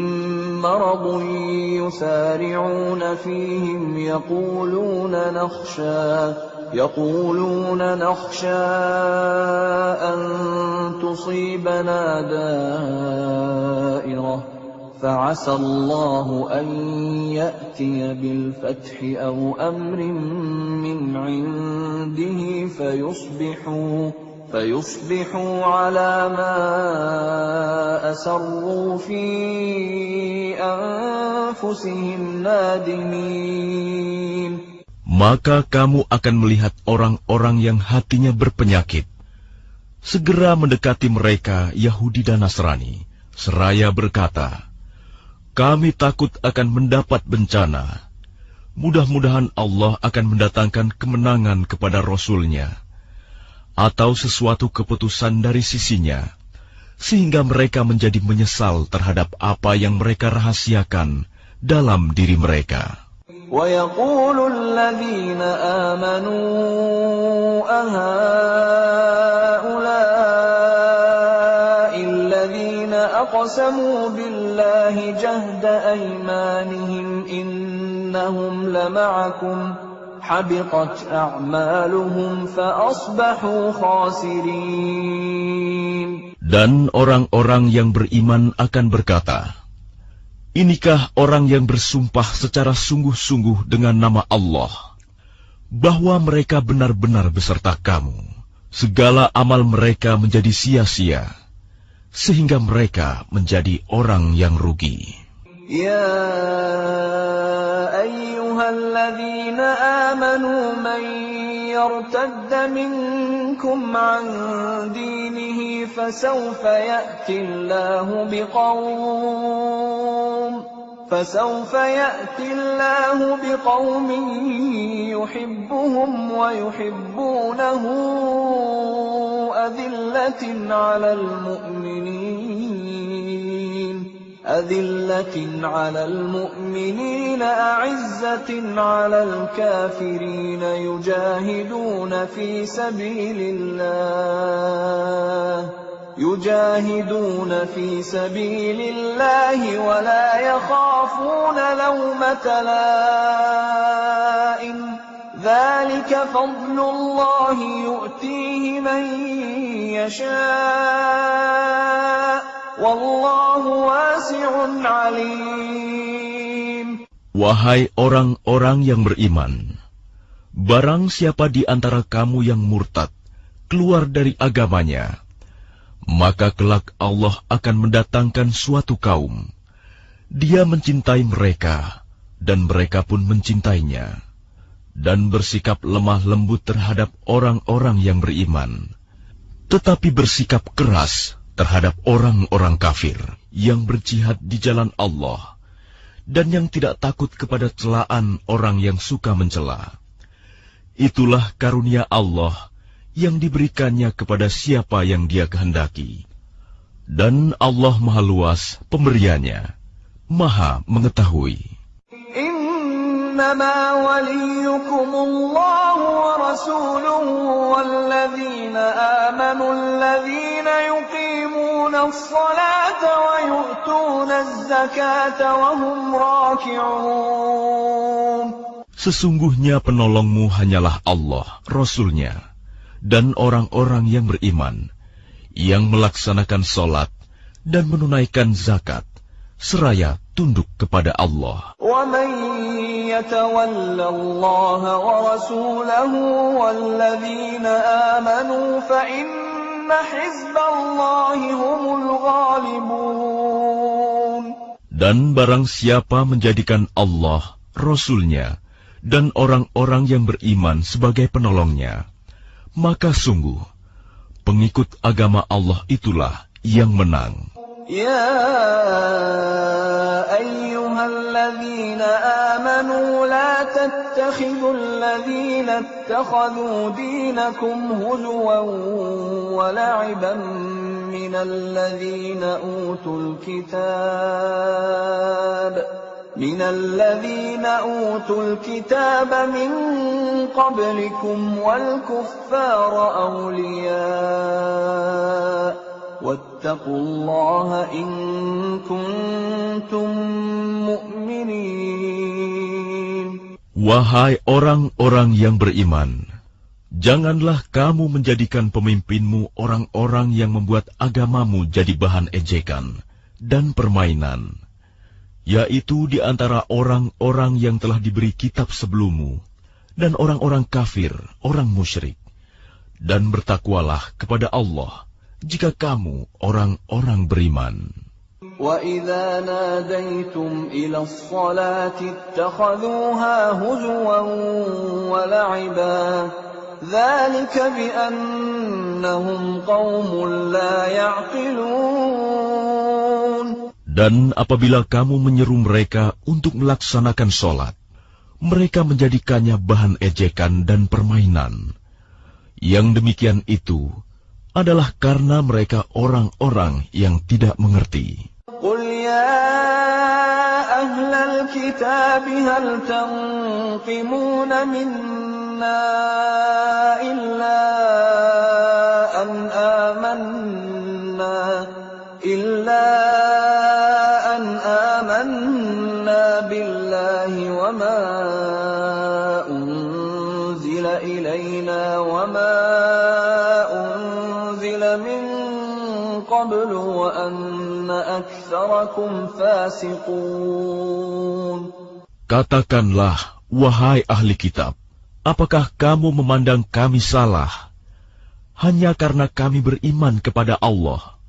مَّرَضٌ يُسَارِعُونَ فِيهِمْ يَقُولُونَ نَخْشَىٰ أَن تُصِيبَنَا دَائِرَةٌ فَعَسَى اللَّهُ أَن يَأْتِيَ بِالْفَتْحِ أَوْ أَمْرٍ مِّنْ عِندِهِ فَيُصْبِحُوا عَلَىٰ مَا أَسَرُّوا فِي أَنفُسِهِمْ نَادِمِينَ. Maka kamu akan melihat orang-orang yang hatinya berpenyakit segera mendekati mereka Yahudi dan Nasrani, seraya berkata, kami takut akan mendapat bencana. Mudah-mudahan Allah akan mendatangkan kemenangan kepada Rasul-Nya, atau sesuatu keputusan dari sisinya, sehingga mereka menjadi menyesal terhadap apa yang mereka rahasiakan dalam diri mereka. وَيَقُولُ الَّذِينَ آمَنُوا أَهَؤُلَاءِ الَّذِينَ أَقْسَمُوا بِاللَّهِ جَهْدَ أَيْمَانِهِمْ إِنَّهُمْ لَمَعَكُمْ حَبِطَتْ أَعْمَالُهُمْ فَأَصْبَحُوا خَاسِرِينَ. Dan orang-orang yang beriman akan berkata, inikah orang yang bersumpah secara sungguh-sungguh dengan nama Allah, bahwa mereka benar-benar beserta kamu. Segala amal mereka menjadi sia-sia, sehingga mereka menjadi orang yang rugi. Ya ayyuhalladzina amanu man يرتد منكم عن دينه فسوف يأتي الله بقوم يحبهم ويحبونه أذلة على المؤمنين أعزة على الكافرين يجاهدون في سبيل الله ولا يخافون لومة لائم ذلك فضل الله يؤتيه من يشاء والله واسع عليم. Wahai orang-orang yang beriman, barang siapa di antara kamu yang murtad keluar dari agamanya, maka kelak Allah akan mendatangkan suatu kaum. Dia mencintai mereka, dan mereka pun mencintainya, dan bersikap lemah lembut terhadap orang-orang yang beriman, tetapi bersikap keras terhadap orang-orang kafir yang berjihad di jalan Allah, dan yang tidak takut kepada celaan orang yang suka mencela. Itulah karunia Allah yang diberikannya kepada siapa yang Dia kehendaki. Dan Allah Maha Luas pemberiannya, Maha mengetahui. Innama waliyukumullahu wa rasuluhu walladzina amanu alladzina yuqimuna as-salata wa yu'tuna az-zakata wa hum raki'un. Sesungguhnya penolongmu hanyalah Allah, Rasul-Nya, dan orang-orang yang beriman, yang melaksanakan sholat dan menunaikan zakat, seraya tunduk kepada Allah. وَمَنْ يَتَوَلَّ اللَّهَ وَرَسُولَهُ وَالَّذِينَ آمَنُوا فَإِنَّ حِزْبَ اللَّهِ هُمُ الْغَالِبُونَ. Dan barang siapa menjadikan Allah, Rasul-Nya, dan orang-orang yang beriman sebagai penolongnya, maka sungguh pengikut agama Allah itulah yang menang. Ya ayyuhalladzina amanu la tattakhidul ladzina ittakhadhu dinakum huzwan wa la'iban minal ladzina utul kitab min qablikum wal kuffara awliya wattaqullaha in kuntum mu'minin. Wahai orang-orang yang beriman, janganlah kamu menjadikan pemimpinmu orang-orang yang membuat agamamu jadi bahan ejekan dan permainan, yaitu di antara orang-orang yang telah diberi kitab sebelummu, dan orang-orang kafir, orang musyrik. Dan bertakwalah kepada Allah, jika kamu orang-orang beriman. وَإِذَا نَادَيْتُمْ إِلَى الصَّلَاةِ اتَّخَذُوهَا هُزُوًا وَلَعِبًا ذَلِكَ بِأَنَّهُمْ قَوْمٌ لَا يَعْقِلُونَ. Dan apabila kamu menyeru mereka untuk melaksanakan sholat, mereka menjadikannya bahan ejekan dan permainan. Yang demikian itu adalah karena mereka orang-orang yang tidak mengerti. Qul ya ahlal kitab hal tanqimuna minna illa an amanna billahi wa ma unzila ilayna wa ma من قبل وأن أكثركم فاسقون. Katakanlah, wahai ahli kitab, apakah kamu memandang kami salah hanya karena kami beriman kepada Allah,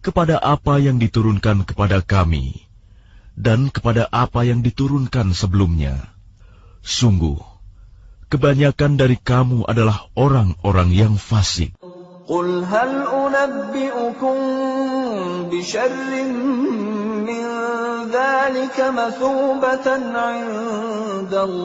kepada apa yang diturunkan kepada kami, dan kepada apa yang diturunkan sebelumnya? Sungguh, kebanyakan dari kamu adalah orang-orang yang fasik. Qul hal unabbi'ukum bisyarrin min dzalika mathubatan 'indallah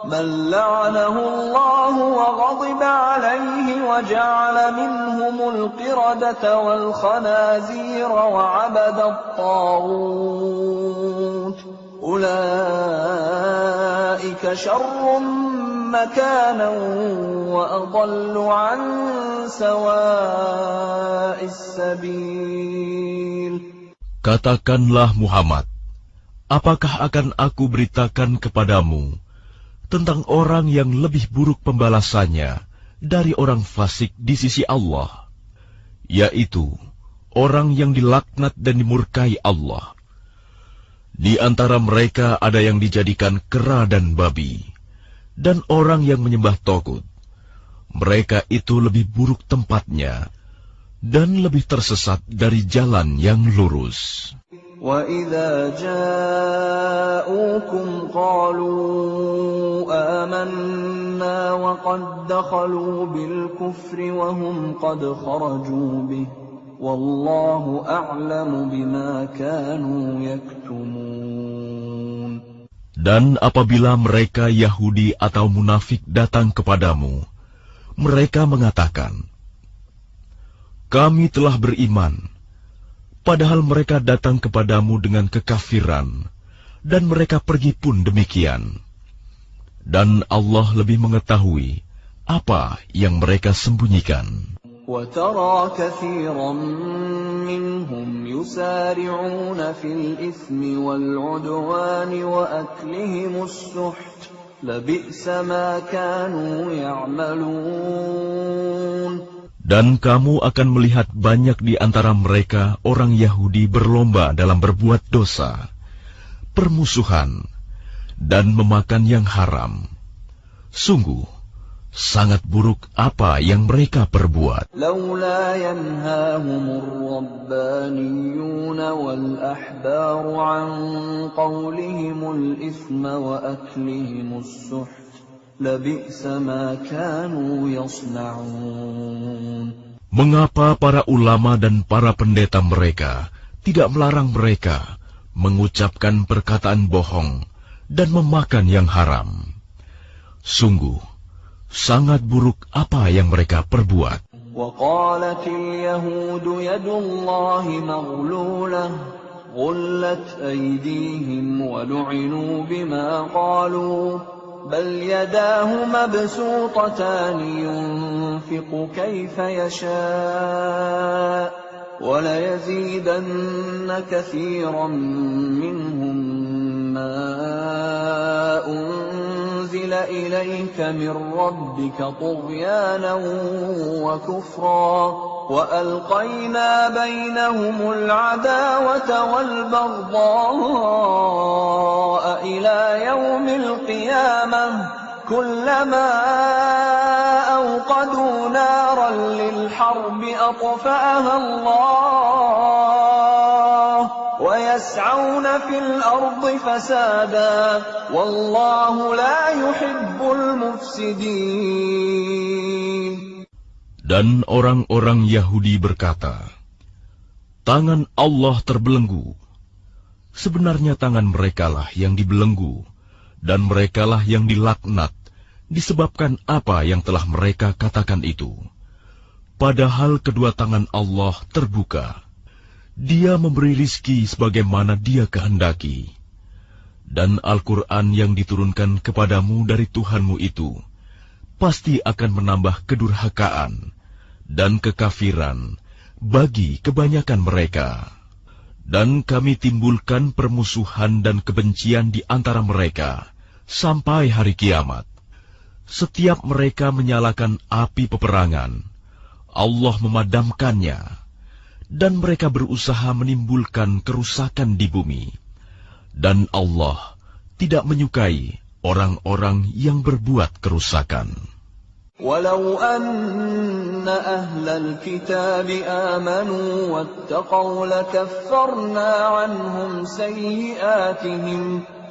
man la'anahu Allah wa ghadiba 'alayhi wa ja'ala minhumul qiradata wal khanazira wa 'abada at-taghut ulaika syarrun makanan wa adallu 'an sawa'is sabil. Katakanlah Muhammad, apakah akan aku beritakan kepadamu tentang orang yang lebih buruk pembalasannya dari orang fasik di sisi Allah, yaitu orang yang dilaknat dan dimurkai Allah. Di antara mereka ada yang dijadikan kera dan babi, dan orang yang menyembah togut. Mereka itu lebih buruk tempatnya, dan lebih tersesat dari jalan yang lurus. وَإِذَا جَاءُوكُمْ قَالُوا آمَنَّا وَقَدْ دَخَلُوا بِالْكُفْرِ وَهُمْ قَدْ خَرَجُوا بِهِ وَاللَّهُ أَعْلَمُ بِمَا كَانُوا يَكْتُمُونَ. Dan apabila mereka Yahudi atau munafik datang kepadamu, mereka mengatakan, kami telah beriman, padahal mereka datang kepadamu dengan kekafiran, dan mereka pergi pun demikian. Dan Allah lebih mengetahui apa yang mereka sembunyikan. وَتَرَى كَثِيرًا مِّنْهُمْ يُسَارِعُونَ فِي الْإِثْمِ وَالْعُدْوَانِ وَأَكْلِهِمُ السُّحْتَ لَبِئْسَ مَا كَانُوا يَعْمَلُونَ. Dan kamu akan melihat banyak di antara mereka orang Yahudi berlomba dalam berbuat dosa, permusuhan, dan memakan yang haram. Sungguh, sangat buruk apa yang mereka perbuat. لولا ينهاهم الربانيون والأحبار عن قولهم الإثم وأكلهم السحت لبئس ما كانوا يصنعون. Mengapa para ulama dan para pendeta mereka tidak melarang mereka mengucapkan perkataan bohong dan memakan yang haram? Sungguh, sangat buruk apa yang mereka perbuat. وقالت اليهود يد الله مغلولة غلت أيديهم ولعنوا بما قالوا بل يداه مبسوطتان ينفق كيف يشاء وليزيدن كثيرا منهم ما أنزل إليك من ربك طغيانا وكفرا وألقينا بينهم العداوة والبغضاء إلى يوم القيامة كلما أوقدوا نارا للحرب أطفأها الله ويسعون في الأرض فسادا والله لا يحب المفسدين. Dan orang-orang Yahudi berkata, tangan Allah terbelenggu. Sebenarnya tangan merekalah yang dibelenggu, dan merekalah yang dilaknat, disebabkan apa yang telah mereka katakan itu. Padahal kedua tangan Allah terbuka. Dia memberi rizki sebagaimana Dia kehendaki. Dan Al-Quran yang diturunkan kepadamu dari Tuhanmu itu pasti akan menambah kedurhakaan dan kekafiran bagi kebanyakan mereka. Dan kami timbulkan permusuhan dan kebencian di antara mereka sampai hari kiamat. Setiap mereka menyalakan api peperangan, Allah memadamkannya, dan mereka berusaha menimbulkan kerusakan di bumi. Dan Allah tidak menyukai orang-orang yang berbuat kerusakan. ولو أن أهل الكتاب آمنوا واتقوا لكفرنا عنهم سيئاتهم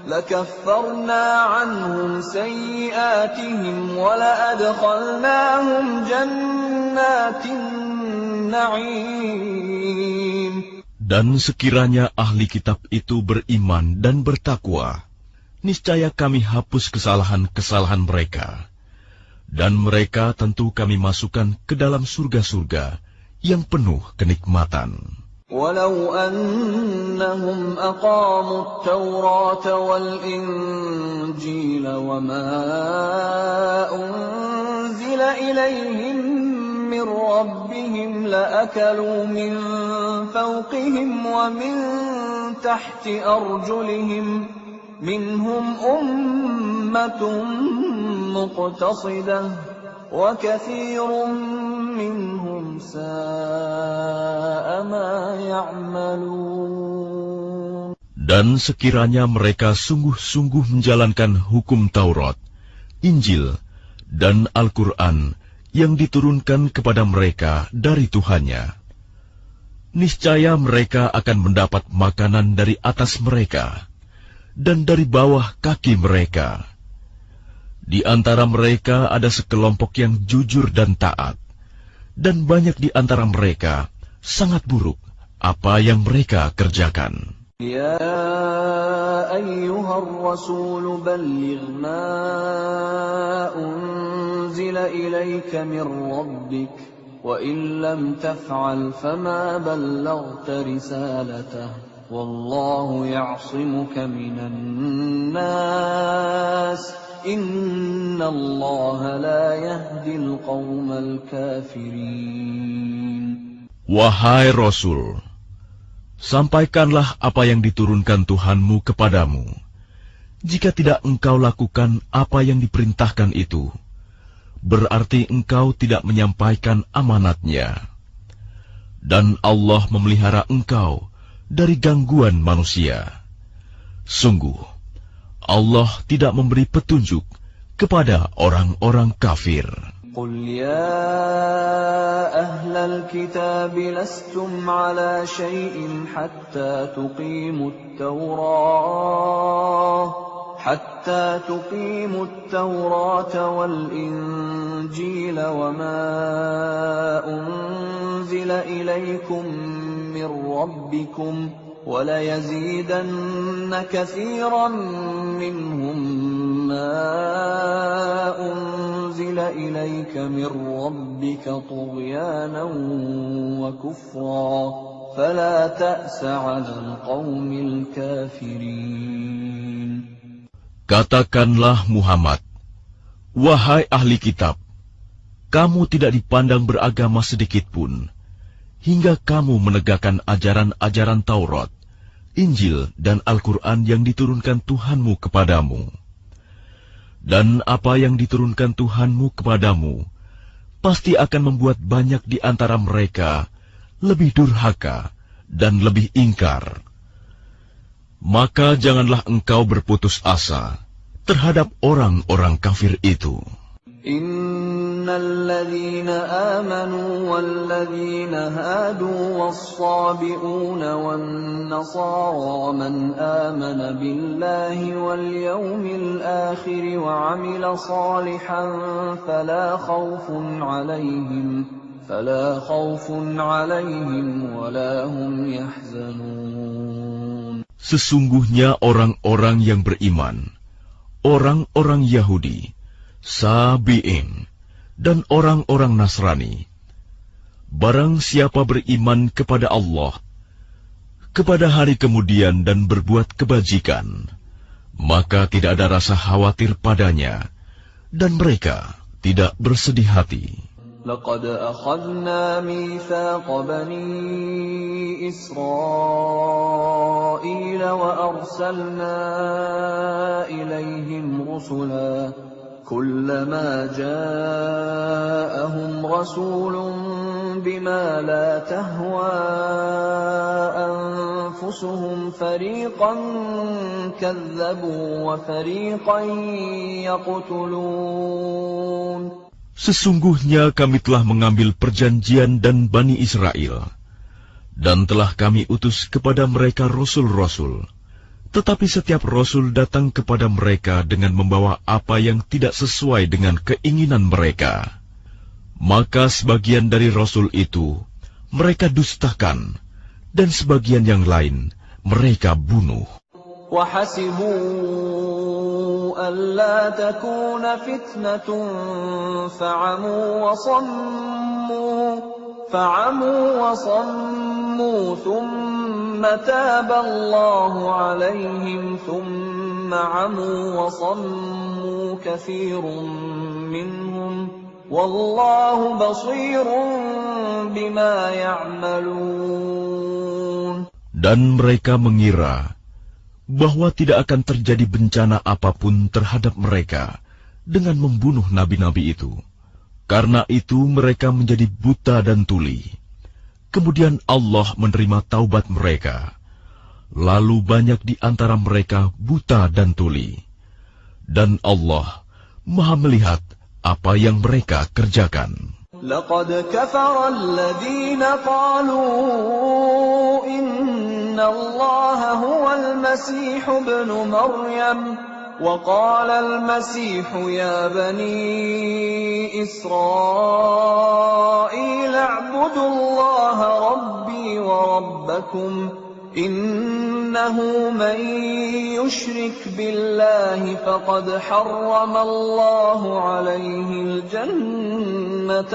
لكفرنا عنهم سيئاتهم ولأدخلناهم جنات النعيم. Dan sekiranya ahli kitab itu beriman dan bertakwa, niscaya kami hapus kesalahan-kesalahan mereka. Dan mereka tentu kami masukkan ke dalam surga-surga yang penuh kenikmatan. ولو أنهم أقاموا التوراة والإنجيل وما أنزل إليهم من ربهم لأكلوا من فوقهم ومن تحت أرجلهم منهم أمة مقتصدة وكثير منهم ساء ما يعملون. Dan sekiranya mereka sungguh-sungguh menjalankan hukum Taurat, Injil, dan Al-Quran yang diturunkan kepada mereka dari Tuhannya, niscaya mereka akan mendapat makanan dari atas mereka dan dari bawah kaki mereka. Di antara mereka ada sekelompok yang jujur dan taat, dan banyak di antara mereka sangat buruk apa yang mereka kerjakan. Ya ayyuhar rasul balligh ma unzila ilayka min rabbik wa in lam taf'al fama ballaghta risalatah wallahu ya'simuka minan nas. Inna Allah la yahdil qawmal kafirin. Wahai Rasul, sampaikanlah apa yang diturunkan Tuhanmu kepadamu. Jika tidak engkau lakukan apa yang diperintahkan itu, berarti engkau tidak menyampaikan amanatnya. Dan Allah memelihara engkau dari gangguan manusia. Sungguh, Allah tidak memberi petunjuk kepada orang-orang kafir. Qul ya ahlal kitab lastum ala syai'in hatta tuqimut Tawrah wal Injil wa ma unzila ilaykum min rabbikum وَلَيَزِيدَنَّ كَثِيرًا مِّنْهُمْ مَا أُنزِلَ إِلَيْكَ مِنْ رَبِّكَ طُغْيَانًا وَكُفْرًا فَلَا تَأْسَ عَلَى الْقَوْمِ الْكَافِرِينَ. Katakanlah Muhammad, wahai ahli kitab, kamu tidak dipandang beragama sedikitpun, hingga kamu menegakkan ajaran-ajaran Taurat, Injil, dan Al-Quran yang diturunkan Tuhanmu kepadamu. Dan apa yang diturunkan Tuhanmu kepadamu, pasti akan membuat banyak di antara mereka lebih durhaka dan lebih ingkar. Maka janganlah engkau berputus asa terhadap orang-orang kafir itu. الذين آمنوا والذين هادوا والصابئون والنصارى من آمن بالله واليوم الآخر وعمل صالحا فلا خوف عليهم ولا هم يحزنون. Sesungguhnya orang-orang yang beriman, orang-orang Yahudi, Sabi'in, dan orang-orang Nasrani, barang siapa beriman kepada Allah, kepada hari kemudian dan berbuat kebajikan, maka tidak ada rasa khawatir padanya, dan mereka tidak bersedih hati. لقد أخذنا ميثاق بني إسرائيل وأرسلنا إليهم رسلا كلما جاءهم رسول بما لا تهوى أنفسهم فريقا كذبوا وفريقا يقتلون. Sesungguhnya kami telah mengambil perjanjian dan Bani Israel, dan telah kami utus kepada mereka rasul-rasul, Tetapi setiap Rasul datang kepada mereka dengan membawa apa yang tidak sesuai dengan keinginan mereka. Maka sebagian dari Rasul itu mereka dustakan, dan sebagian yang lain mereka bunuh. وَحَسِبُوا أَلَّا تَكُونَ فِتْنَةٌ فَعَمُوا وَصَمُّوا ثُمَّ تَابَ اللَّهُ عَلَيْهِمْ ثُمَّ عَمُوا وَصَمُّوا كَثِيرٌ مِّنْهُمْ وَاللَّهُ بَصِيرٌ بِمَا يَعْمَلُونَ. Dan mereka mengira bahwa tidak akan terjadi bencana apapun terhadap mereka dengan membunuh nabi-nabi itu. Karena itu mereka menjadi buta dan tuli. Kemudian Allah menerima taubat mereka. Lalu banyak di antara mereka buta dan tuli. Dan Allah Maha melihat apa yang mereka kerjakan. لقد كفر الذين قالوا إن الله هو المسيح ابن مريم وقال المسيح يا بني إسرائيل اعبدوا الله ربي وربكم إنه من يشرك بالله فقد حرم الله عليه الجنة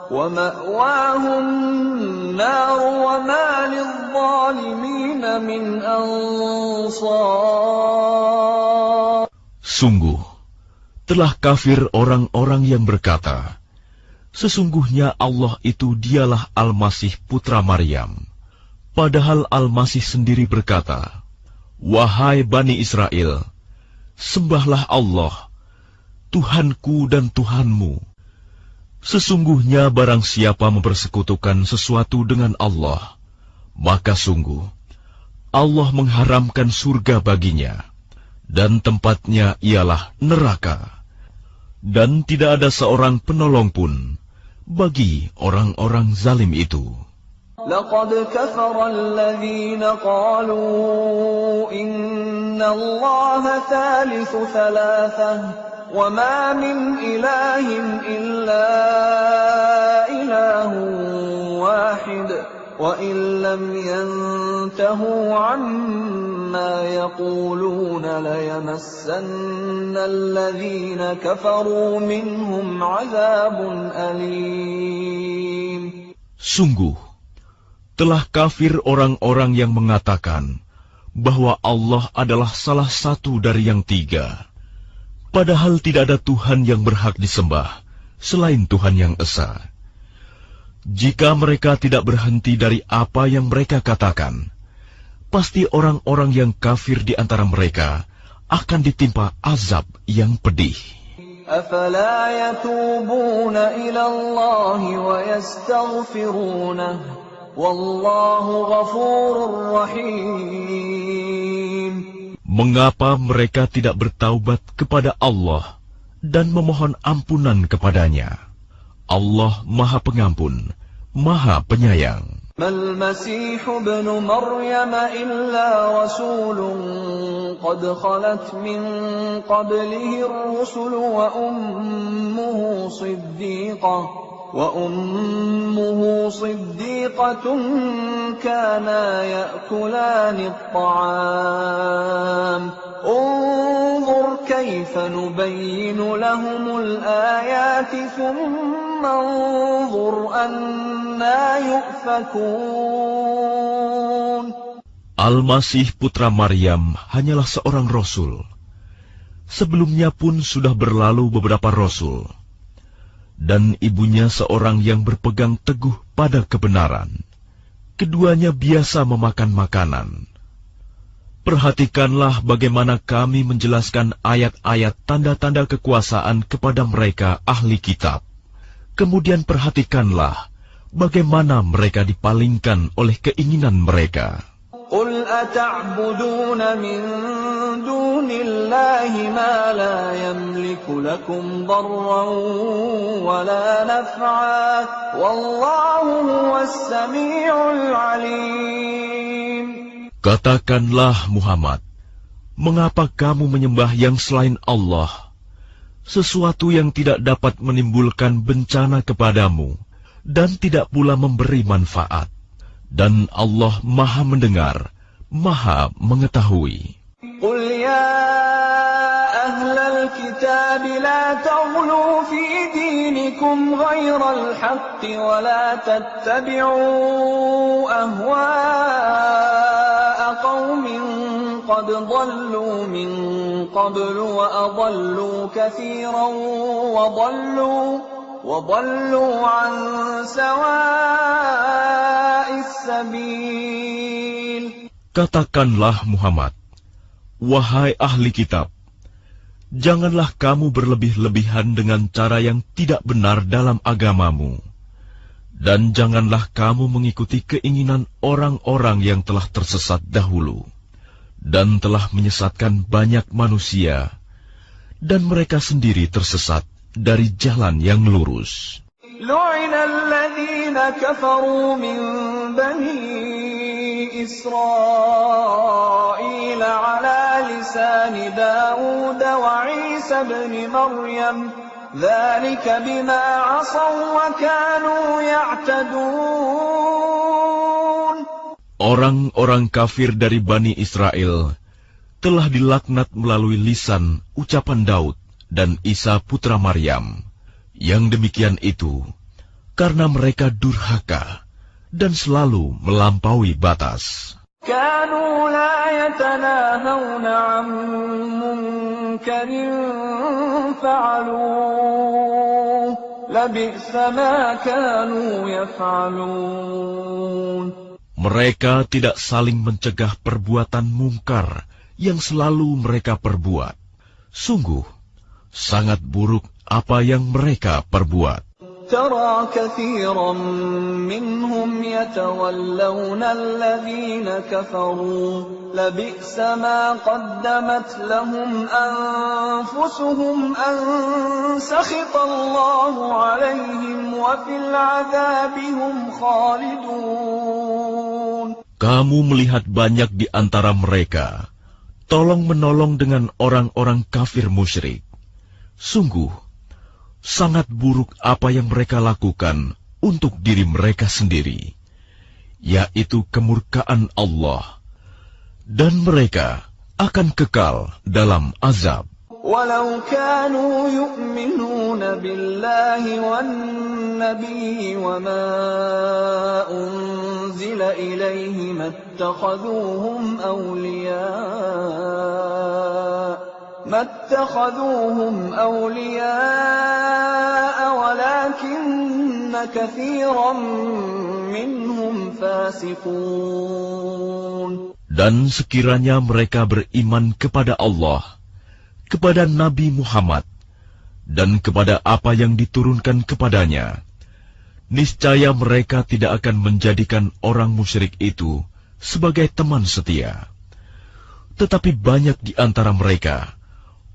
ومأواه النار وما للظالمين من أنصار. Sungguh, telah kafir orang-orang yang berkata, sesungguhnya Allah itu dialah Al-Masih putra Maryam. Padahal Al-Masih sendiri berkata, wahai Bani Israel, sembahlah Allah, Tuhanku dan Tuhanmu. Sesungguhnya barang siapa mempersekutukan sesuatu dengan Allah, maka sungguh Allah mengharamkan surga baginya, dan tempatnya ialah neraka. Dan tidak ada seorang penolong pun bagi orang-orang zalim itu. لقد كفر الذين قالوا إن الله ثالث ثلاثة وما من إله إلا إله واحد وإن لم ينتهوا عما يقولون ليمسن الذين كفروا منهم عذاب أليم. Sungguh, telah kafir orang-orang yang mengatakan bahwa Allah adalah salah satu dari yang tiga. Padahal tidak ada Tuhan yang berhak disembah selain Tuhan yang Esa. Jika mereka tidak berhenti dari apa yang mereka katakan, pasti orang-orang yang kafir di antara mereka akan ditimpa azab yang pedih. أَفَلَا يَتُوبُونَ إِلَى اللَّهِ وَيَسْتَغْفِرُونَهُ وَاللَّهُ غَفُورٌ رَّحِيمٌ. Mengapa mereka tidak bertaubat kepada Allah dan memohon ampunan kepadanya? Allah Maha Pengampun, Maha Penyayang. ما المسيح ابن مريم إلا رسول قد خلت من قبله الرسل وأمه صديقة كانا يأكلان الطعام انظر كيف نبين لهم الآيات ثم انظر أنا يؤفكون. Al-Masih putra Maryam hanyalah seorang rasul. Sebelumnya pun sudah berlalu beberapa rasul. Dan ibunya seorang yang berpegang teguh pada kebenaran. Keduanya biasa memakan makanan. Perhatikanlah bagaimana kami menjelaskan ayat-ayat tanda-tanda kekuasaan kepada mereka ahli kitab. Kemudian perhatikanlah bagaimana mereka dipalingkan oleh keinginan mereka. قل أتعبدون من دون الله ما لا يملك لكم ضرا ولا نفعا والله هو السميع العليم. Katakanlah Muhammad, mengapa kamu menyembah yang selain Allah, sesuatu yang tidak dapat menimbulkan bencana kepadamu dan tidak pula memberi manfaat? Dan Allah Maha Mendengar, Maha Mengetahui. Qul ya ahlal kitab la taghlu fi dinikum ghairal haqqi wa la tattabi'u ahwa'a qaumin qad dhallu min qablu wa adallu katsiran وَضَلُّوا عَنْ سَوَاءِ السَّبِيلِ. Katakanlah Muhammad, wahai ahli kitab, janganlah kamu berlebih-lebihan dengan cara yang tidak benar dalam agamamu, dan janganlah kamu mengikuti keinginan orang-orang yang telah tersesat dahulu, dan telah menyesatkan banyak manusia, dan mereka sendiri tersesat dari jalan yang lurus. Lu'ina alladhina kafaru min bani Israil ala lisani Dawud wa Isa ibn Maryam, dhalika bima 'asaw wa kanu ya'tadun. Orang-orang kafir dari Bani Israel telah dilaknat melalui lisan ucapan Daud dan Isa putra Maryam. Yang demikian itu karena mereka durhaka dan selalu melampaui batas. Kanu la yatanahawna 'an munkarin fa'aluhu labi'sa ma kanu yaf'alun. Mereka tidak saling mencegah perbuatan mungkar yang selalu mereka perbuat. Sungguh sangat buruk apa yang mereka perbuat. Tara kathiran minhum yatawallawna alladhina kafaru labi'sa ma qaddamat lahum anfusuhum an sakhita Allahu alayhim wa fil 'adzabi hum khalidun. Kamu melihat banyak di antara mereka tolong-menolong dengan orang-orang kafir musyrik. Sungguh, sangat buruk apa yang mereka lakukan untuk diri mereka sendiri, yaitu kemurkaan Allah, dan mereka akan kekal dalam azab. Walau kanu yu'minuna billahi wan nabiyyi wa ma unzila ilayhi mattakhaduhum awliya'a walakinna kathiran minhum fasiqun. Dan sekiranya mereka beriman kepada Allah, kepada Nabi Muhammad, dan kepada apa yang diturunkan kepadanya, niscaya mereka tidak akan menjadikan orang musyrik itu sebagai teman setia. Tetapi banyak di antara mereka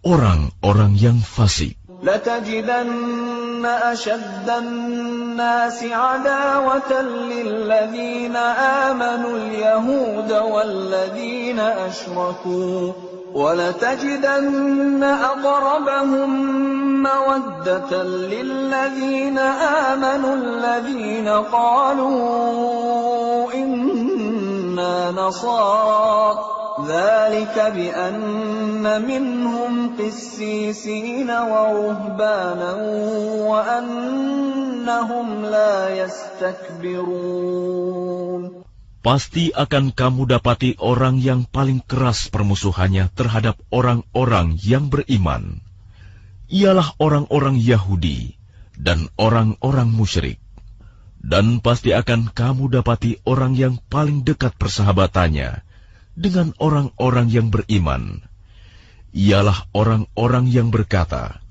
orang-orang yang fasik. لَتَجِدَنَّ أَشَدَّ النَّاسِ عَدَاوَةً لِلَّذِينَ آمَنُوا الْيَهُودَ وَالَّذِينَ أَشْرَكُوا وَلَتَجِدَنَّ أَقْرَبَهُم مَّوَدَّةً لِلَّذِينَ آمَنُوا الَّذِينَ قَالُوا إِنَّا نَصَارَى ذلك بأن منهم قسيسين ورهبانا وأنهم لا يستكبرون. Pasti akan kamu dapati orang yang paling keras permusuhannya terhadap orang-orang yang beriman, ialah orang-orang Yahudi dan orang-orang musyrik. Dan pasti akan kamu dapati orang yang paling dekat persahabatannya dengan orang-orang yang beriman, ialah orang-orang yang berkata,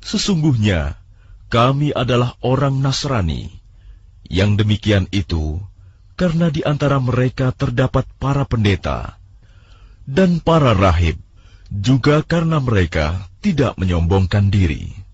sesungguhnya kami adalah orang Nasrani. Yang demikian itu karena di antara mereka terdapat para pendeta dan para rahib, juga karena mereka tidak menyombongkan diri.